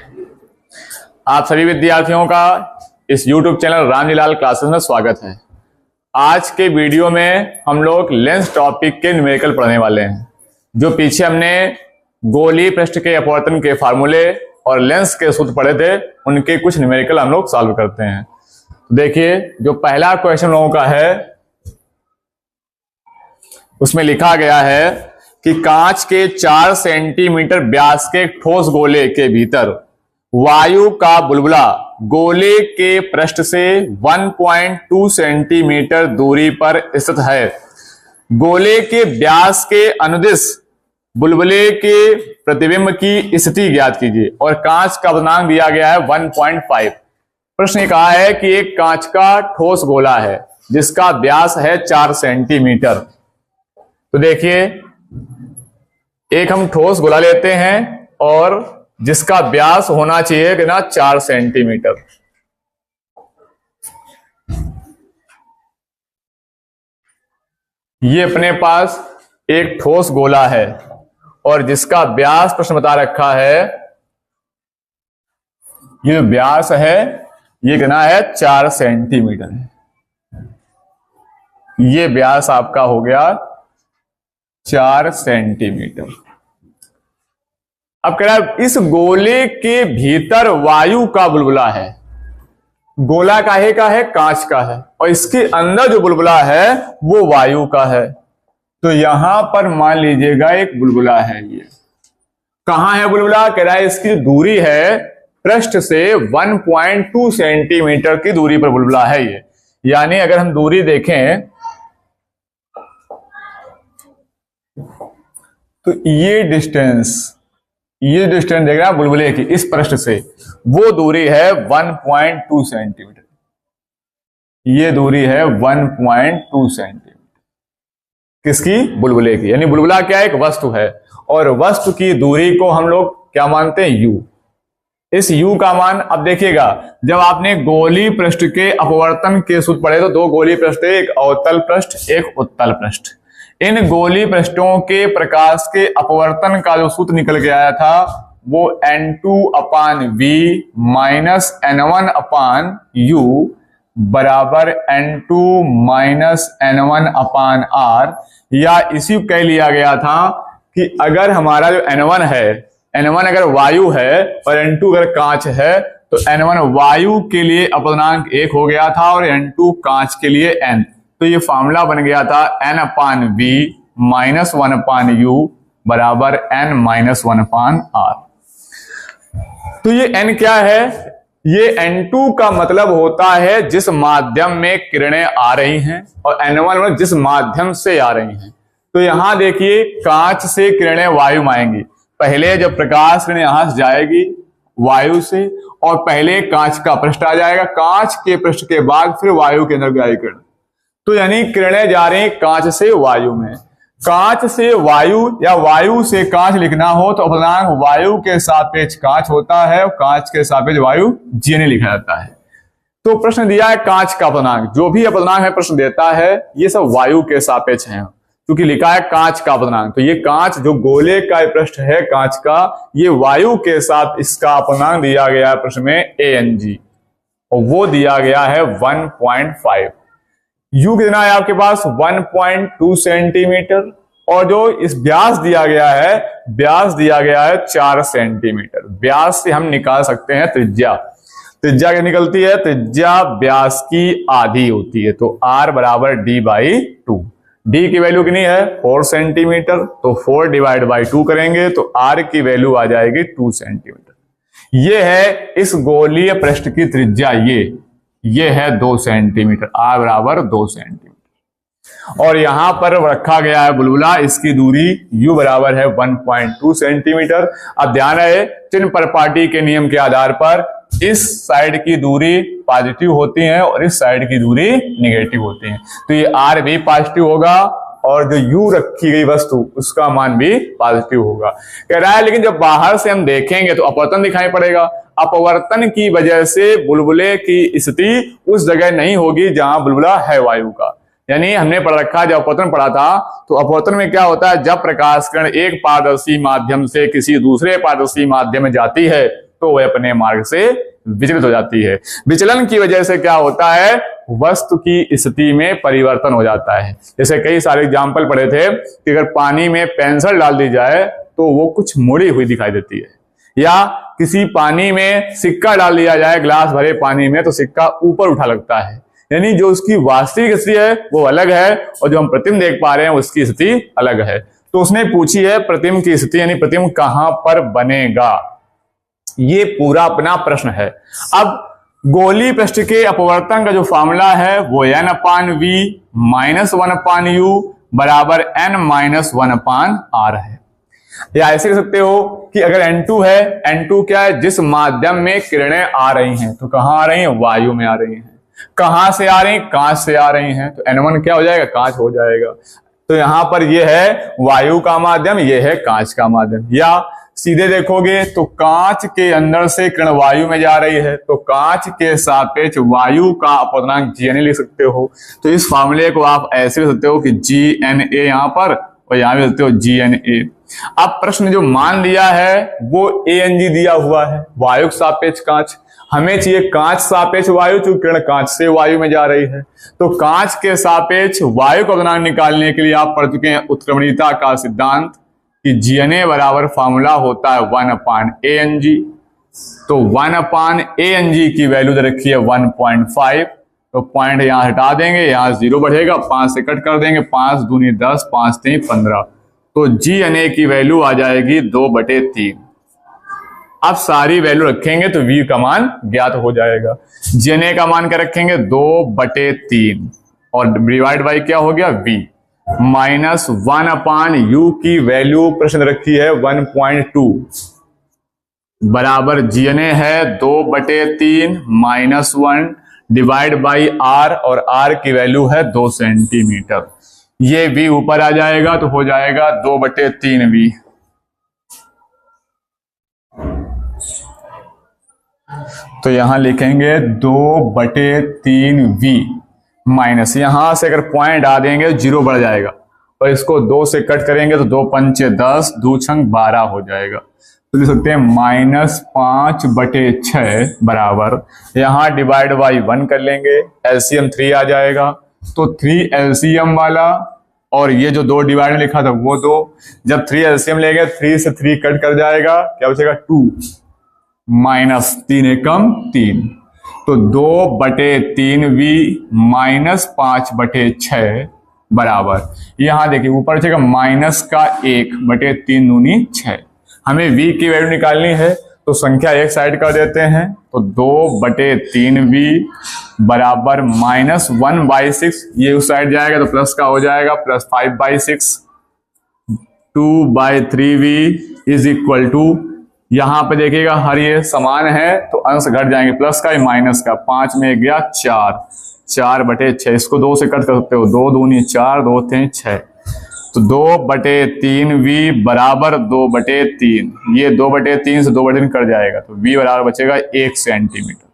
आप सभी विद्यार्थियों का इस YouTube चैनल रामजीलाल क्लासेस में स्वागत है। आज के वीडियो में हम लोग लेंस टॉपिक के न्यूमेरिकल पढ़ने वाले हैं। जो पीछे हमने गोलीय पृष्ठ के अपवर्तन के फार्मूले और लेंस के सूत्र पढ़े थे, उनके कुछ न्यूमेरिकल हम लोग सॉल्व करते हैं। देखिए, जो पहला क्वेश्चन लोगों का है उसमें लिखा गया है कि कांच के 4 सेंटीमीटर व्यास के ठोस गोले के भीतर वायु का बुलबुला गोले के पृष्ठ से 1.2 सेंटीमीटर दूरी पर स्थित है। गोले के व्यास के अनुदिश बुलबुले के प्रतिबिंब की स्थिति ज्ञात कीजिए और कांच का वजनांक दिया गया है 1.5। प्रश्न कहा है कि एक कांच का ठोस गोला है जिसका व्यास है 4 सेंटीमीटर। तो देखिए, एक हम ठोस गोला लेते हैं और जिसका व्यास होना चाहिए कि ना 4 सेंटीमीटर। ये अपने पास एक ठोस गोला है और जिसका व्यास प्रश्न बता रखा है, ये व्यास है, ये कितना है 4 सेंटीमीटर है। ये व्यास आपका हो गया 4 सेंटीमीटर। अब कह रहा है इस गोले के भीतर वायु का बुलबुला है। गोला काहे का है? कांच का है, और इसके अंदर जो बुलबुला है वो वायु का है। तो यहां पर मान लीजिएगा एक बुलबुला है। ये कहां है बुलबुला? कह रहा है इसकी दूरी है पृष्ठ से 1.2 सेंटीमीटर की दूरी पर बुलबुला है ये। यानी अगर हम दूरी देखें तो ये डिस्टेंस देख रहे हैं बुलबुले की इस पृष्ठ से, वो दूरी है 1.2 सेंटीमीटर। ये दूरी है 1.2 सेंटीमीटर किसकी? बुलबुले की। यानी बुलबुला क्या है? एक वस्तु है, और वस्तु की दूरी को हम लोग क्या मानते हैं? u। इस u का मान अब देखिएगा, जब आपने गोलीय पृष्ठ के अपवर्तन के सूत्र पढ़े तो 2 गोलीय पृष्ठ, एक अवतल पृष्ठ एक उत्तल पृष्ठ। इन गोलीय पृष्ठों के प्रकाश के अपवर्तन का जो सूत्र निकल के आया था वो N2/V माइनस N1/U बराबर N2 माइनस N1/R, या इसी कह लिया गया था कि अगर हमारा जो N1 है, N1 अगर वायु है और N2 अगर कांच है, तो N1 वायु के लिए अपवर्तनांक 1 हो गया था और N2 कांच के लिए n। तो ये फॉर्मूला बन गया था N/V माइनस 1/U बराबर N माइनस 1/R। तो ये N क्या है? ये N2 का मतलब होता है जिस माध्यम में किरणें आ रही हैं, और N1 जिस माध्यम से आ रही हैं। तो यहां देखिए, कांच से किरणें वायु में आएंगी। पहले जब प्रकाश किरण यहां से जाएगी वायु से, और पहले कांच का पृष्ठ आ जाएगा, कांच के पृष्ठ के बाद फिर वायु के अंदर जाएगी किरण। तो यानी किरणें जा रही हैं कांच से वायु में। कांच से वायु या वायु से कांच लिखना हो तो अपवर्तनांक वायु के सापेक्ष कांच होता है और कांच के सापेक्ष वायु जीने लिखा जाता है। तो प्रश्न दिया है कांच का अपवर्तनांक, जो भी अपवर्तनांक है प्रश्न देता है ये सब वायु के सापेक्ष है, क्योंकि लिखा है कांच का अपवर्तनांक। तो ये कांच जो गोले का पृष्ठ है कांच का, ये वायु के साथ इसका अपवर्तनांक दिया गया है प्रश्न में Ang, और वो दिया गया है 1.5। U कितना है आपके पास? 1.2 सेंटीमीटर, और जो इस व्यास दिया गया है, व्यास दिया गया है 4 सेंटीमीटर। व्यास से हम निकाल सकते हैं त्रिज्या। त्रिज्या क्या निकलती है? त्रिज्या व्यास की आधी होती है। तो R बराबर D/2। D की वैल्यू कितनी है? 4 सेंटीमीटर। तो 4 डिवाइड बाई 2 करेंगे तो R की वैल्यू आ जाएगी 2 सेंटीमीटर। ये है इस गोलीय पृष्ठ की त्रिज्या। ये है 2 सेंटीमीटर। R बराबर 2 सेंटीमीटर। और यहां पर रखा गया है बुलबुला, इसकी दूरी U बराबर है 1.2 सेंटीमीटर। अब ध्यान रहे, चिन्ह परपाटी के नियम के आधार पर इस साइड की दूरी पॉजिटिव होती है और इस साइड की दूरी नेगेटिव होती है। तो ये R भी पॉजिटिव होगा और जो U रखी गई वस्तु उसका मान भी पॉजिटिव होगा। कह रहा है लेकिन जब बाहर से हम देखेंगे तो अपवर्तन दिखाई पड़ेगा। अपवर्तन की वजह से बुलबुले की स्थिति उस जगह नहीं होगी जहां बुलबुला है वायु का। यानी हमने पढ़ रखा, जब अपवर्तन पढ़ा था तो अपवर्तन में क्या होता है, जब प्रकाश किरण एक पारदर्शी माध्यम से किसी दूसरे पारदर्शी माध्यम में जाती है तो वह अपने मार्ग से विचलित हो जाती है। विचलन की वजह से क्या होता है, वस्तु की स्थिति में परिवर्तन हो जाता है। जैसे कई सारे एग्जाम्पल पढ़े थे कि अगर पानी में पेंसिल डाल दी जाए तो वो कुछ मुड़ी हुई दिखाई देती है, या किसी पानी में सिक्का डाल दिया जाए, ग्लास भरे पानी में, तो सिक्का ऊपर उठा लगता है। यानी जो उसकी वास्तविक स्थिति है वो अलग है और जो हम प्रतिबिंब देख पा रहे हैं उसकी स्थिति अलग है। तो उसने पूछी है प्रतिबिंब की स्थिति, यानी प्रतिबिंब कहां पर बनेगा, ये पूरा अपना प्रश्न है। अब गोलीय पृष्ठ के अपवर्तन का जो फॉर्मूला है वो n/v - 1/u बराबर n - 1/r है। या ऐसे कह सकते हो कि अगर N2 है, N2 क्या है, जिस माध्यम में किरणें आ रही हैं, तो कहां आ रही हैं, वायु में आ रही हैं। कहां से आ रही हैं, कांच से आ रही हैं, तो N1 क्या हो जाएगा, कांच हो जाएगा। तो यहां पर यह है वायु का माध्यम, यह है कांच का माध्यम। या सीधे देखोगे तो कांच के अंदर से किरण वायु में जा रही है, तो कांच के सापेक्ष वायु का अपवर्तनांक GNA लिख सकते हो। तो इस फार्मूले को आप ऐसे लिख सकते हो कि GNA यहां पर और यहां भी लिखते हो GNA। अब प्रश्न जो मान लिया है वो ANG दिया हुआ है, वायु सापेक्ष कांच। हमें चाहिए कांच सापेक्ष वायु, चूंकि किरण कांच से वायु में जा रही है। तो कांच के सापेक्ष वायु का अपवर्तनांक निकालने के लिए आप पढ़ चुके हैं उत्क्रमणीयता का सिद्धांत कि GNA बराबर फॉर्मूला होता है 1/ANG। तो 1/ANG की वैल्यू दे रखी है 1.5, तो पॉइंट यहां हटा देंगे, यहां 0 बढ़ेगा, 5 से कट कर देंगे, 5 दूनी 10, 5 3 15, तो GNA की वैल्यू आ जाएगी 2/3। अब सारी वैल्यू रखेंगे तो V का मान ज्ञात हो जाएगा। GNA का मान क्या रखेंगे, 2/3 और डिवाइड बाई क्या हो गया, V -1/u की वैल्यू प्रश्न रखी है 1.2 बराबर GNA है 2/3 -1 डिवाइड बाई R, और R की वैल्यू है 2 सेंटीमीटर। ये V ऊपर आ जाएगा तो हो जाएगा 2/3V। तो यहां लिखेंगे 2/3V माइनस, यहां से अगर पॉइंट आ देंगे 0 बढ़ जाएगा, और इसको 2 से कट करेंगे तो 2 पंचे 10, 2 छंग 12 हो जाएगा। तो लिख सकते हैं -5/6 बराबर, यहां डिवाइड बाई 1 कर लेंगे, LCM 3 आ जाएगा, तो 3 LCM वाला, और ये जो 2 डिवाइड में लिखा था वो 2, जब 3 LCM लेंगे 3 से 3 कट कर जाएगा, क्या बचेगा 2 -3 एकम 3, तो 2/3V -5/6 बराबर, यहां देखिए ऊपर बचेगा माइनस का 1/3 दूनी 6। हमें V की वैल्यू निकालनी है तो संख्या एक साइड कर देते हैं, तो 2/3V बराबर -1/6, ये उस साइड जाएगा तो प्लस का हो जाएगा, plus 5/6, 2/3V is equal to, यहां पे देखिएगा हर ये समान है तो अंश घट जाएंगे, प्लस का माइनस का, 5 में गया 4, 4/6, इसको 2 से कट कर सकते हो, 2 दूनी 4, 2 3 6, तो 2/3V बराबर 2/3, ये 2/3 से 2/3 कट जाएगा, तो V बराबर बचेगा 1 सेंटीमीटर।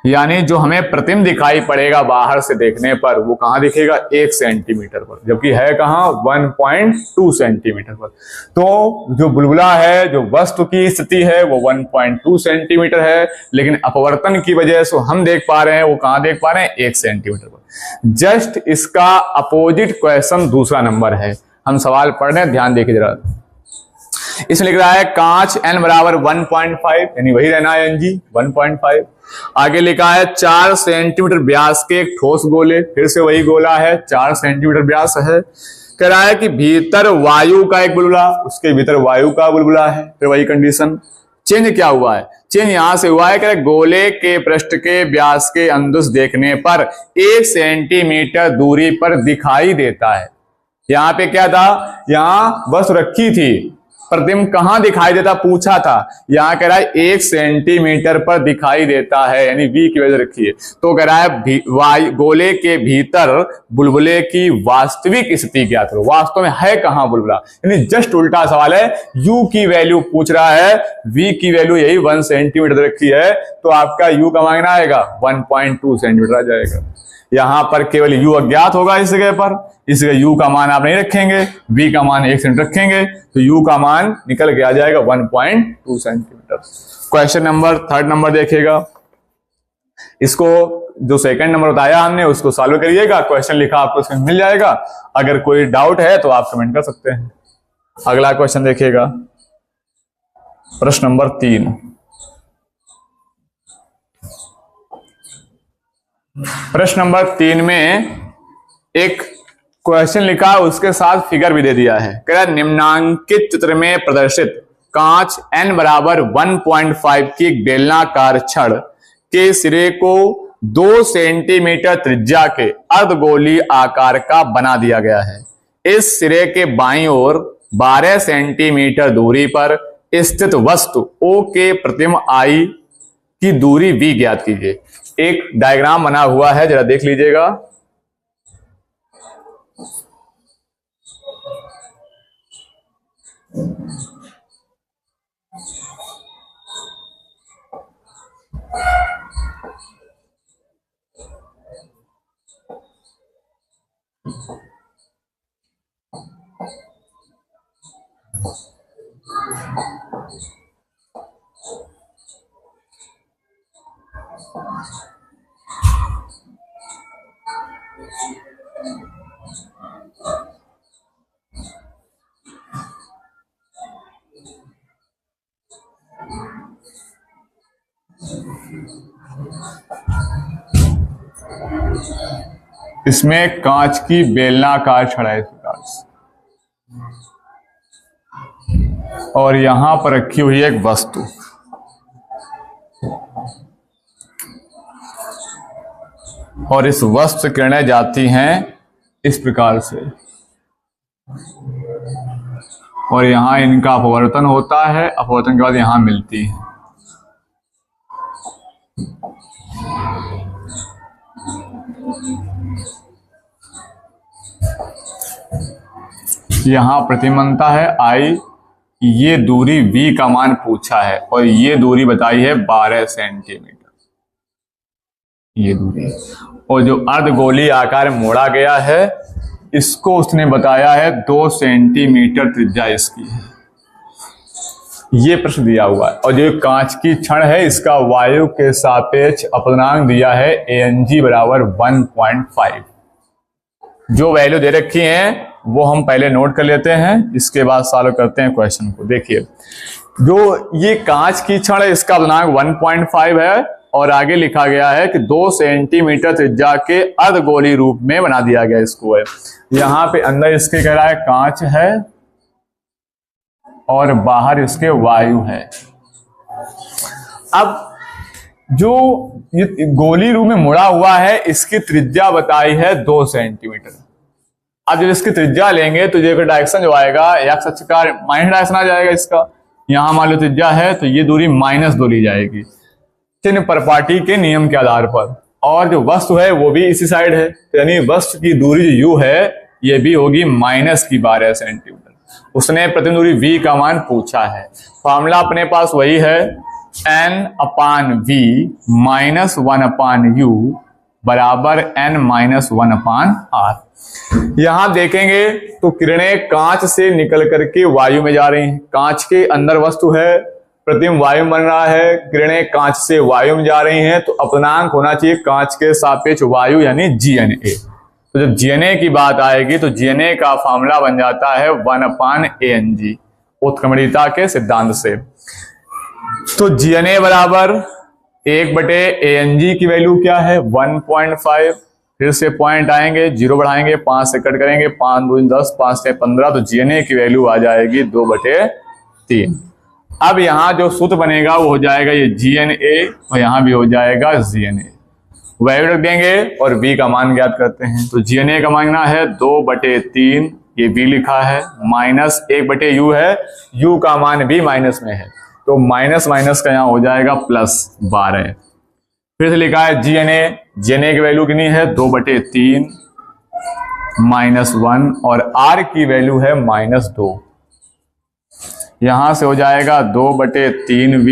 यानी जो हमें प्रतिबिंब दिखाई पड़ेगा बाहर से देखने पर वो कहां दिखेगा, 1 सेंटीमीटर पर, जबकि है कहां 1.2 सेंटीमीटर पर। तो जो बुलबुला है, जो वस्तु की स्थिति है वो 1.2 सेंटीमीटर है, लेकिन अपवर्तन की वजह से हम देख पा रहे हैं वो कहां देख पा रहे हैं, 1 सेंटीमीटर पर। जस्ट इसका अपोजिट क्वेश्चन दूसरा नंबर है, हम सवाल पढ़ रहे हैं, ध्यान देखिए जरा। इसमें लिख रहा है कांच n बराबर 1.5, यानी वही रहना है NG 1.5। आगे लिखा है 4 सेंटीमीटर व्यास के एक ठोस गोले, फिर से वही गोला है, 4 सेंटीमीटर व्यास है। कह रहा है कि भीतर वायु का एक बुलबुला, उसके भीतर वायु का बुलबुला है, फिर वही कंडीशन। चेंज क्या हुआ है, चेंज यहां से हुआ है कि गोले के पृष्ठ के व्यास के अंदुस देखने पर 1 सेंटीमीटर दूरी पर दिखाई देता है। यहां पे क्या था, यहां वस्तु रखी थी, प्रतिबिंब कहां दिखाई देता पूछा था, यहां कह रहा है 1 सेंटीमीटर पर दिखाई देता है, यानी V की वजह रखी है। तो कह रहा है गोले के भीतर बुलबुले की वास्तविक स्थिति ज्ञात करो, वास्तव में है कहां बुलबुला, यानी जस्ट उल्टा सवाल है। U की वैल्यू पूछ रहा है, V की वैल्यू यही 1 सेंटीमीटर रखी है, तो आपका U का मांगना आएगा 1.2 सेंटीमीटर आ जाएगा। यहां पर केवल U अज्ञात होगा इस जगह पर, इसलिए U का मान आप नहीं रखेंगे, V का मान 1 सेंटीमीटर रखेंगे, तो U का मान निकल के आ जाएगा 1.2 centimetre. Question number 3rd number देखिएगा। इसको जो 2nd नंबर बताया हमने उसको सॉल्व करिएगा, क्वेश्चन लिखा आपको इसमें मिल जाएगा। अगर कोई डाउट है तो आप कमेंट कर सकते हैं। अगला क्वेश्चन देखिएगा, प्रश्न नंबर 3। प्रश्न नंबर 3 में एक क्वेश्चन लिखा, उसके साथ फिगर भी दे दिया है। कह रहा निम्नांकित चित्र में प्रदर्शित कांच n बराबर 1.5 की एक बेलनाकार छड़ के सिरे को 2 सेंटीमीटर त्रिज्या के अर्धगोलीय आकार का बना दिया गया है। इस सिरे के बाईं ओर 12 सेंटीमीटर दूरी पर स्थित वस्तु O के प्रतिबिंब I की दूरी V ज्ञात कीजिए। एक डायग्राम बना हुआ है, जरा देख लीजिएगा। इसमें कांच की बेलनाकार छड़ है इस प्रकार से, और यहां पर रखी हुई है एक वस्तु। और इस वस्तु से किरणें जाती हैं इस प्रकार से, और यहां इनका अपवर्तन होता है। अपवर्तन के बाद यहां मिलती है। यहां प्रतिबंधता है I, ये दूरी V का मान पूछा है और ये दूरी बताई है 12 सेंटीमीटर, ये दूरी। और जो अर्धगोलीय आकार मोड़ा गया है इसको उसने बताया है 2 सेंटीमीटर त्रिज्या इसकी है। ये प्रश्न दिया हुआ है। और जो कांच की छड़ है इसका वायु के सापेक्ष अपवर्तनांक दिया है ANG बराबर 1.5। जो वैल्यू दे रखी है वो हम पहले नोट कर लेते हैं, इसके बाद सॉल्व करते हैं क्वेश्चन को। देखिए, जो ये कांच की छड़ है इसका अपवर्तनांक 1.5 है और आगे लिखा गया है कि 2 सेंटीमीटर त्रिज्या के अर्धगोलीय रूप में बना दिया गया इसको है। यहाँ पे अंदर इसके कह रहा है कांच है और बाहर इसके वायु है। अब जो ये गोली रूप में मुड़ा हुआ है इसकी त्रिज्या बताई है 2 सेंटीमीटर। अब जब इसकी त्रिज्या लेंगे तो ये डायरेक्शन जो आएगा एक्स अक्ष का माइनस डायरेक्शन आ जाएगा इसका। यहां मान लो त्रिज्या है तो ये दूरी -2 ली जाएगी चिन्ह परपाटी के नियम के आधार पर। और जो वस्तु है वो भी इसी साइड है, यानी वस्तु की दूरी जो u है ये भी होगी -12 सेंटीमीटर। उसने प्रतिबिंब दूरी v का मान पूछा है। फॉर्मूला अपने पास वही है, n/v -1/u बराबर n-1/r। यहां देखेंगे तो किरणें कांच से निकल करके वायु में जा रही हैं। कांच के अंदर वस्तु है, प्रतिबिंब वायु बन रहा है, किरणें कांच से वायु में जा रही हैं, तो अपवर्तनांक होना चाहिए कांच के सापेक्ष वायु यानी GNA। तो जब GNA की बात आएगी तो GNA का फॉर्मूला बन जाता है 1/ANG उत्क्रमणीयता के सिद्धांत से। तो GNA बराबर 1/ANG की वैल्यू क्या है 1.5। फिर से पॉइंट आएंगे, 0 बढ़ाएंगे, 5 से कट करेंगे, 5 दूनी 10, 5 से 15, तो GNA की वैल्यू आ जाएगी 2/3। अब यहां जो सूत्र बनेगा वो हो जाएगा ये GNA और यहां भी हो जाएगा GNA। वैल्यू रख देंगे और V का मान ज्ञात करते हैं। तो GNA का मानना है 2/3, ये V लिखा है, -1/U है, U का मान भी माइनस में है तो माइनस माइनस का यहां हो जाएगा +12। फिर से लिखा है GNA की वैल्यू कितनी है 2/3 -1 और R की वैल्यू है -2। यहां से हो जाएगा 2/3V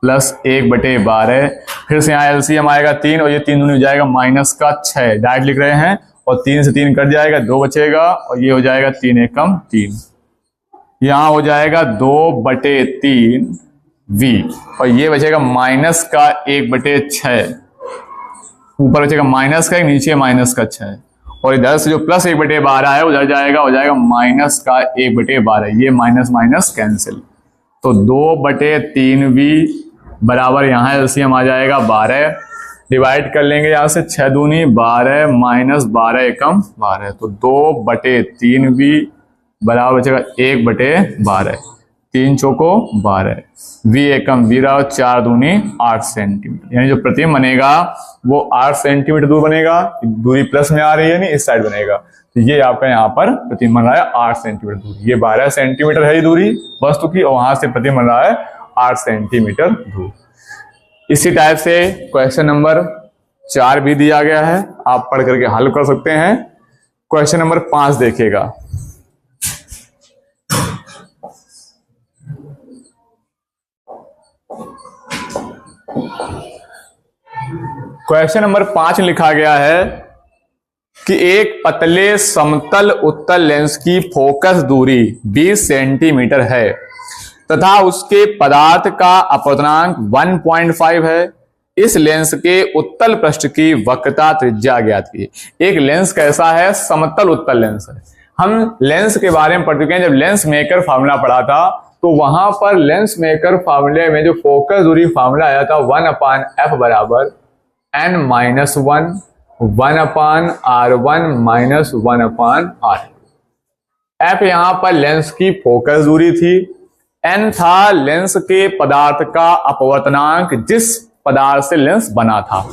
+ 1/12। फिर से यहाँ LCM आएगा 3 और ये 3 दूनी हो जाएगा -6। डायरेक्ट लिख रहे हैं और 3 से 3 कट जाएगा, 2 बचेगा और ये हो जाएगा 3 एकम 3। यहां हो जाएगा 2/3 v, और ये बचेगा माइनस का 1/6, ऊपर बचेगा माइनस का 1, नीचे माइनस का 6, और इधर से जो प्लस 1/12 है उधर जाएगा, हो जाएगा माइनस का 1/12, ये माइनस माइनस कैंसिल, तो 2/3v बराबर यहाँ एलसीएम आ जाएगा 12, डिवाइड कर लेंगे यहाँ से 6 दूनी 12 माइनस 12 एकम 12, तो 2/3v बराबर बचेगा 1/12, 3 चौको 12, v एकम 12, 4 दूनी 8 सेंटीमीटर, यानी जो प्रतिबिंब बनेगा वो 8 सेंटीमीटर दूर बनेगा, दूरी प्लस में आ रही है, नहीं इस साइड बनेगा, तो ये आपका यहाँ पर प्रतिबिंब बन रहा है 8 सेंटीमीटर दूर, ये 12 सेंटीमीटर है दूरी वस्तु की, और वहां से प्रतिबिंब बन रहा है 8 सेंटीमीटर दूर। इसी टाइप से क्वेश्चन नंबर 4 भी दिया गया है, आप पढ़ करके हल कर सकते हैं। क्वेश्चन नंबर 5 देखिएगा। क्वेश्चन नंबर 5 लिखा गया है कि एक पतले समतल उत्तल लेंस की फोकस दूरी 20 सेंटीमीटर है तथा उसके पदार्थ का अपवर्तनांक 1.5 है। इस लेंस के उत्तल पृष्ठ की वक्रता त्रिज्या ज्ञात कीजिए। एक लेंस कैसा है? समतल उत्तल लेंस है। हम लेंस के बारे में पढ़ चुके हैं, जब लेंस मेकर फार्मूला पढ़ा था तो वहां पर लेंस मेकर फार्मूले में जो फोकस दूरी फार्मूला आया था 1/f बराबर n-1 1/r1 minus 1/r। f यहां पर लेंस की फोकस दूरी थी, n था लेंस के पदार्थ का अपवर्तनांक जिस पदार्थ से लेंस बना था,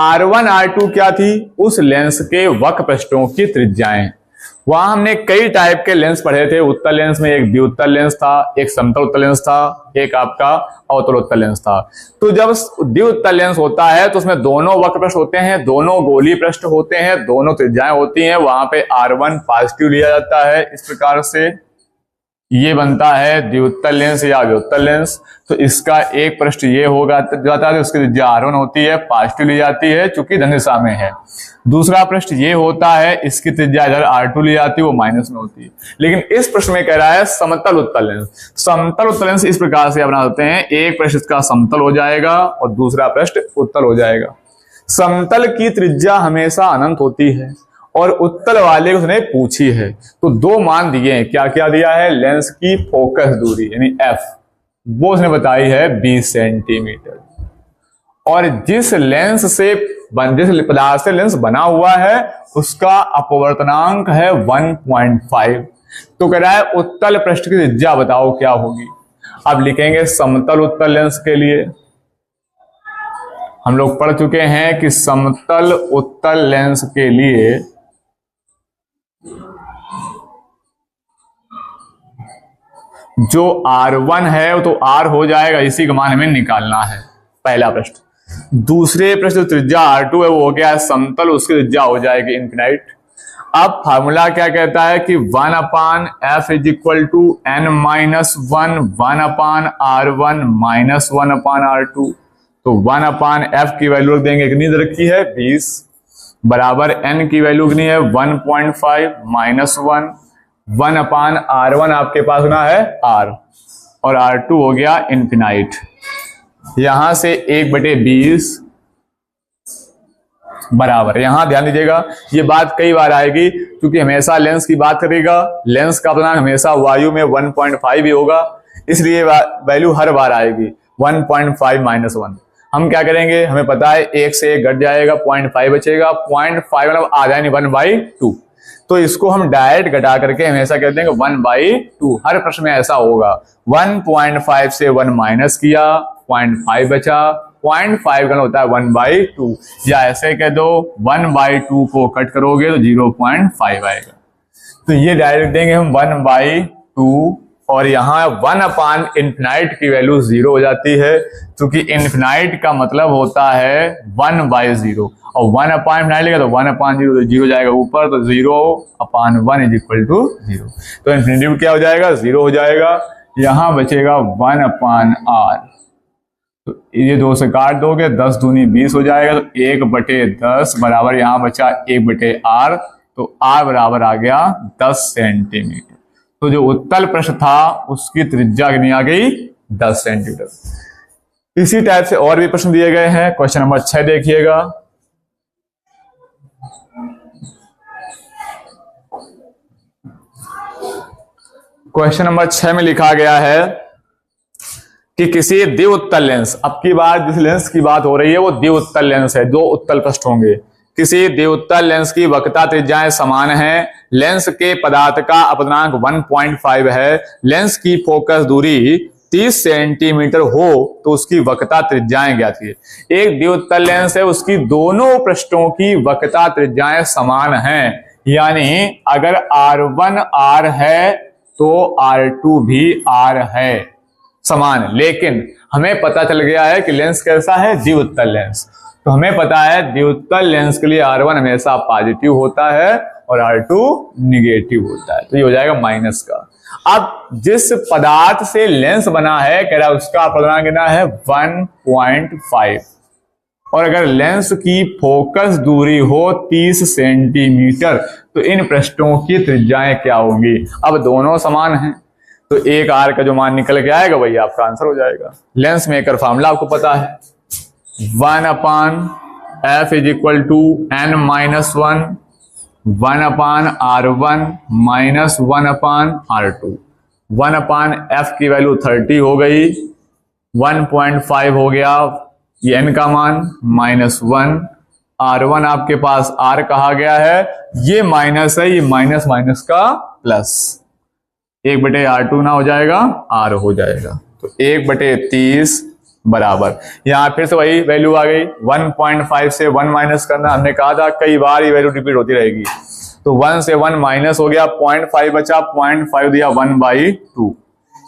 r1 r2 क्या थी? उस लेंस के वक्र पृष्ठों की त्रिज्याएं। वहां हमने कई टाइप के लेंस पढ़े थे। उत्तल लेंस में एक द्विउत्तल लेंस था, एक समतल उत्तल लेंस था, एक आपका अवतल उत्तल लेंस था। तो जब द्विउत्तल लेंस होता है तो उसमें दोनों वक्र पृष्ठ होते हैं, दोनों गोलीय पृष्ठ होते हैं, दोनों त्रिज्याएं होती हैं। वहां पे r1 पॉजिटिव लिया जाता है, इस प्रकार से ये बनता है द्विउत्तल लेंस या व्युत्तल लेंस। तो इसका एक पृष्ठ ये होगा जाता है, उसकी त्रिज्या r1 होती है, पॉजिटिव ली जाती है चूंकि धन दिशा में है। दूसरा पृष्ठ ये होता है, इसकी त्रिज्या इधर r2 ली जाती है, वो माइनस में होती है। लेकिन इस प्रश्न में कह रहा है समतल उत्तल लेंस। समतल उत्तल लेंस इस प्रकार से बना सकते हैं, एक पृष्ठ इसका समतल हो जाएगा और दूसरा पृष्ठ उत्तल हो जाएगा। समतल की त्रिज्या हमेशा अनंत होती है और उत्तल वाले उसने पूछी है, तो दो मान दिए हैं। क्या क्या दिया है? लेंस की फोकस दूरी यानी f, वो उसने बताई है 20 सेंटीमीटर, और जिस लेंस से जिस पदार्थ से लेंस बना हुआ है उसका अपवर्तनांक है 1.5। तो कह रहा है उत्तल पृष्ठ की त्रिज्या बताओ क्या होगी। अब लिखेंगे समतल उत्तल लेंस के लिए। हम लोग पढ़ चुके हैं कि समतल उत्तल लेंस के लिए जो r1 है तो r हो जाएगा, इसी का मान हमें निकालना है, पहला प्रश्न। दूसरे प्रश्न त्रिज्या r2 है वो हो गया समतल, उसकी त्रिज्या हो जाएगी इनफिनाइट। अब फार्मूला क्या कहता है कि 1/f is equal to n-1 1/r1 minus 1/r2। तो 1/f की वैल्यू रख देंगे, कितनी रखी है 20, बराबर n की वैल्यू कितनी है 1.5 माइनस 1/r1 आपके पास ना है r, और r2 हो गया इनफिनाइट। यहां से 1/20 बराबर, यहां ध्यान दीजिएगा ये बात कई बार आएगी क्योंकि हमेशा लेंस की बात करेगा, लेंस का अपना हमेशा वायु में 1.5 ही होगा, इसलिए वैल्यू हर बार आएगी 1.5 माइनस 1। हम क्या करेंगे, हमें पता है 1 से 1 घट जाएगा, 0.5 बचेगा, 0.5 मतलब आ जाए 1/2। तो इसको हम डायरेक्ट घटा करके हमेशा कहते हैं 1/2। हर प्रश्न में ऐसा होगा, 1.5 से 1 माइनस किया, 0.5 बचा, 0.5 का होता है 1/2, या ऐसे कह दो 1/2 को कट करोगे तो 0.5 आएगा। तो ये डायरेक्ट देंगे हम 1/2, और यहाँ 1/इनफिनाइट की वैल्यू 0 हो जाती है, क्योंकि इनफिनाइट का मतलब होता है 1/0, और 1/इनफिनाइट लेगा तो 1/0 तो 0 जाएगा ऊपर, तो 0/1 इज इक्वल टू 0। तो इनफिनिटी क्या हो जाएगा 0 हो जाएगा, यहां बचेगा 1/r। तो ये 2 से काट दोगे, 10 दूनी 20 हो जाएगा, तो 1/10 बराबर यहां बचा 1/r, तो r बराबर आ गया 10 सेंटीमीटर। तो जो उत्तल पृष्ठ था उसकी त्रिज्या कितनी आ गई 10 सेंटीमीटर। इसी टाइप से और भी प्रश्न दिए गए हैं। क्वेश्चन नंबर 6 देखिएगा। क्वेश्चन नंबर 6 में लिखा गया है कि किसी द्विउत्तल लेंस, अब की बार जिस लेंस की बात हो रही है वो द्विउत्तल लेंस है, दो उत्तल पृष्ठ होंगे। किसी द्विउत्तल लेंस की वक्रता त्रिज्याएं समान हैं, लेंस के पदार्थ का अपवर्तनांक 1.5 है, लेंस की फोकस दूरी 30 सेंटीमीटर हो तो उसकी वक्रता त्रिज्याएं ज्ञात कीजिए। एक द्विउत्तल लेंस है, उसकी दोनों पृष्ठों की वक्रता त्रिज्याएं समान हैं, यानी अगर R1 R है तो R2 भी R है, समान। लेकिन हमें पता चल गया है कि लेंस कैसा है, द्विउत्तल लेंस। तो हमें पता है द्विउत्तल लेंस के लिए R1 हमेशा पॉजिटिव होता है और R2 निगेटिव होता है, तो ये हो जाएगा माइनस का। अब जिस पदार्थ से लेंस बना है, कह रहा है उसका अपवर्तनांक कितना है 1.5, और अगर लेंस की फोकस दूरी हो 30 सेंटीमीटर तो इन पृष्ठों की त्रिज्याएं क्या होंगी। अब दोनों समान हैं तो एक R का जो मान निकल के आएगा वही आपका आंसर हो जाएगा। लेंस मेकर फॉर्मूला आपको पता है, 1/f = n-1, 1/r1 - 1/r2। 1/f की वैल्यू 30 हो गई, 1.5 हो गया ये n का मान, -1, R1 आपके पास R कहा गया है, ये माइनस है, ये माइनस माइनस का प्लस, 1/R2 ना हो जाएगा R हो जाएगा, तो 1/30 बराबर, यहां फिर से वही वैल्यू आ गई। 1.5 से 1 माइनस करना, हमने कहा था कई बार ये वैल्यू रिपीट होती रहेगी, तो 1 से 1 माइनस हो गया, 0.5 बचा, 0.5 दिया 1/2।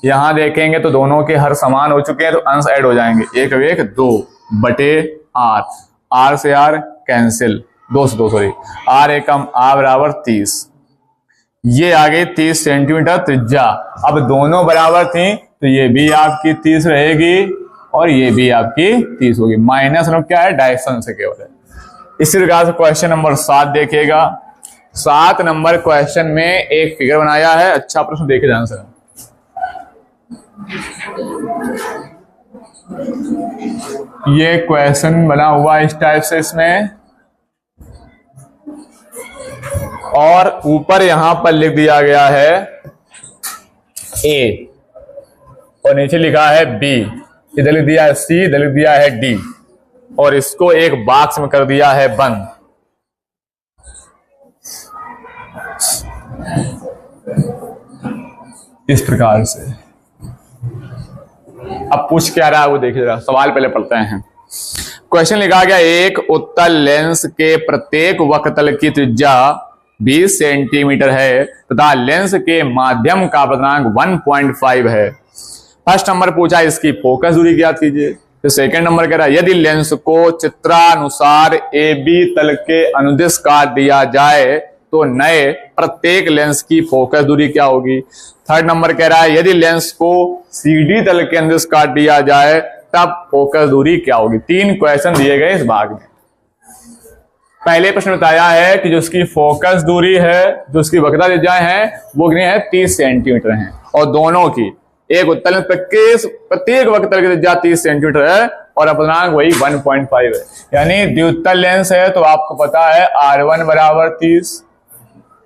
यहां देखेंगे तो दोनों के हर समान हो चुके हैं, तो अंश ऐड हो जाएंगे, 1 और 1 2/R, R से R कैंसिल, 2 से 2 सॉरी, R एकम R बराबर 30, ये आ गई 30 सेंटीमीटर त्रिज्या। अब दोनों बराबर थी तो ये भी आपकी 30 रहेगी और ये भी आपकी 30 होगी, माइनस क्या है, डायरेक्शन से केवल है। इसी प्रकार से क्वेश्चन नंबर 7 देखिएगा। 7 नंबर क्वेश्चन में एक फिगर बनाया है, अच्छा प्रश्न देखे ध्यान से। ये क्वेश्चन बना हुआ इस टाइप से इसमें, और ऊपर यहां पर लिख दिया गया है A और नीचे लिखा है B, इधर लिख दिया है C, इधर लिख दिया है D, और इसको एक बॉक्स में कर दिया है बंद। इस प्रकार से अब पूछ क्या रहा है वो देखिए जरा, सवाल पहले पढ़ते हैं। क्वेश्चन लिखा गया, एक उत्तल लेंस के प्रत्येक वक्रतल की त्रिज्या 20 सेंटीमीटर है तथा लेंस के माध्यम का अपवर्तनांक 1.5 है। फर्स्ट नंबर पूछा इसकी फोकस दूरी ज्ञात कीजिए। तो सेकंड नंबर कह रहा है यदि लेंस को चित्रानुसार AB तल के अनुदिश काट दिया जाए तो नए प्रत्येक लेंस की फोकस दूरी क्या होगी। थर्ड नंबर कह रहा है यदि लेंस को CD तल के अनुदिश काट दिया जाए तब फोकस दूरी क्या होगी। 3 क्वेश्चन दिए गए इस भाग में। पहले प्रश्न बताया है कि जो उसकी फोकस दूरी है, जो उसकी वक्रता त्रिज्याएं हैं वो कितनी है 30 सेंटीमीटर है, और दोनों की एक उत्तल लेंस प्रत्येक वक्रतल की त्रिज्या 30 सेंटीमीटर है और अपवर्तनांक वही 1.5 है। यानी द्विउत्तल लेंस है तो आपको पता है R1 बराबर 30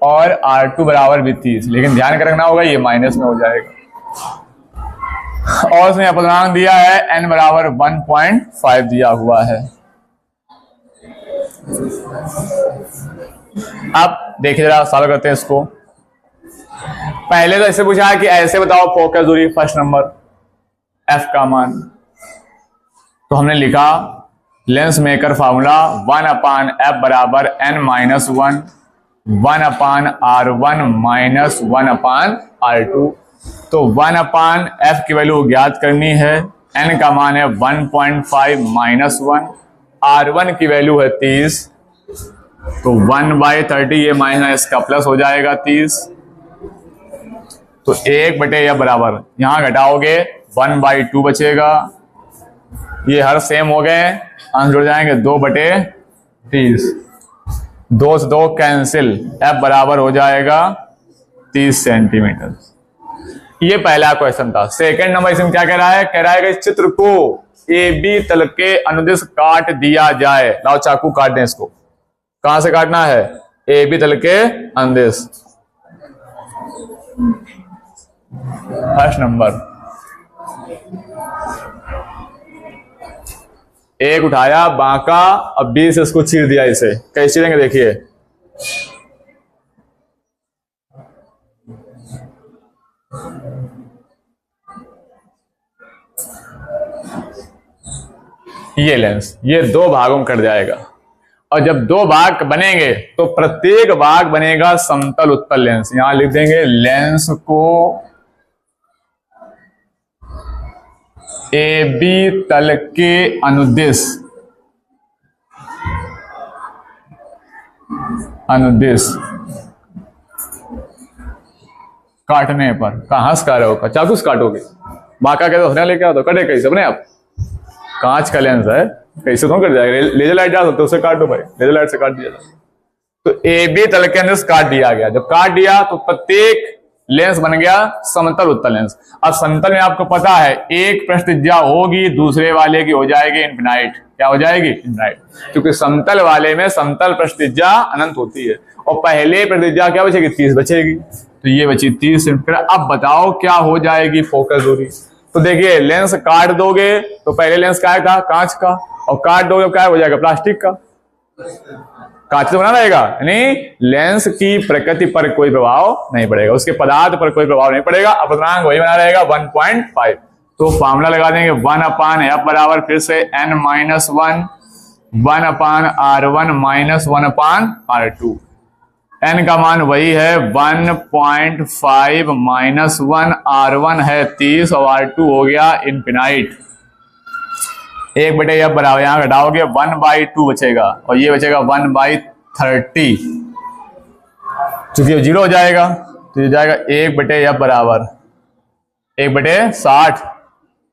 और R2 बराबर भी 30, लेकिन ध्यान कर रखना होगा ये माइनस में हो जाएगा। और उसने अपवर्तनांक दिया है n बराबर 1.5 दिया हुआ है। अब देखिए जरा सॉल्व करते हैं इसको। पहले तो ऐसे पूछा है कि ऐसे बताओ फोकस दूरी, फर्स्ट नंबर f का मान, तो हमने लिखा लेंस मेकर फार्मूला 1/f बराबर n-1, 1/r1 माइनस 1/r2। तो 1/f की वैल्यू ज्ञात करनी है, n का मान है 1.5 माइनस 1, R1 की वैल्यू है 30, तो 1/30 ये माइनस इसका प्लस हो जाएगा 30, तो 1/f बराबर यहां घटाओगे 1/2 बचेगा, ये हर सेम हो गए, आंसर जुड़ जाएंगे 2/30, 2 से 2 कैंसिल, f बराबर हो जाएगा 30 सेंटीमीटर। ये पहला क्वेश्चन था। सेकंड नंबर इसमें क्या कह रहा है, कह रहा है कि इस चित्र को ए बी तल के अनुदिश काट दिया जाए। लाओ चाकू काट दें इसको। कहां से काटना है, ए बी तल के अनुदिश। फर्स्ट नंबर एक उठाया बांका, अब बी से इसको चीर दिया। इसे कैसे चीरेंगे देखिए, ये लेंस ये दो भागों में कट जाएगा, और जब दो भाग बनेंगे तो प्रत्येक भाग बनेगा समतल उत्तल लेंस। यहां लिख देंगे लेंस को ए बी तल के अनुदिश काटने पर। कहां से काटोगे, चाकू से काटोगे, बाका के तो हने लेके आओ तो कटे कैसे अपने आप। कांच का लेंस है, कैसे तो कट जाएगा। लेजर लाइट डाल सकते, उसे काट दो भाई, लेजर लाइट से काट दिया जाए। तो ए बी तल के अंदर काट दिया गया। जब काट दिया तो प्रत्येक लेंस बन गया समतल उत्तल लेंस। अब समतल में आपको पता है एक पृष्ठ त्रिज्या होगी, दूसरे वाले की हो जाएगी इनफिनाइट। क्या हो जाएगी, इनफिनाइट, क्योंकि समतल वाले में समतल पृष्ठ त्रिज्या अनंत होती है, और पहले पृष्ठ त्रिज्या क्या बचेगी, 30 बचेगी। तो ये बची 30 सेंटीमीटर। अब बताओ क्या हो जाएगी फोकस दूरी। तो देखिए लेंस काट दोगे तो पहले लेंस क्या था, कांच का, और काट दोगे क्या हो जाएगा, प्लास्टिक का। कांच से बना रहेगा, यानी लेंस की प्रकृति पर कोई प्रभाव नहीं पड़ेगा, उसके पदार्थ पर कोई प्रभाव नहीं पड़ेगा। अपवर्तनांक वही बना रहेगा 1.5। तो फॉर्मूला लगा देंगे 1/f बराबर फिर से n-1 1/r1 - 1/r2। n का मान वही है 1.5 - 1, r1 है 30 और r2 हो गया इनफिनाइट। 1/f बराबर यहां घटाओगे 1/2 बचेगा, और ये बचेगा 1/30, चूंकि 0 हो जाएगा तो ये जाएगा 1/f बराबर 1/60।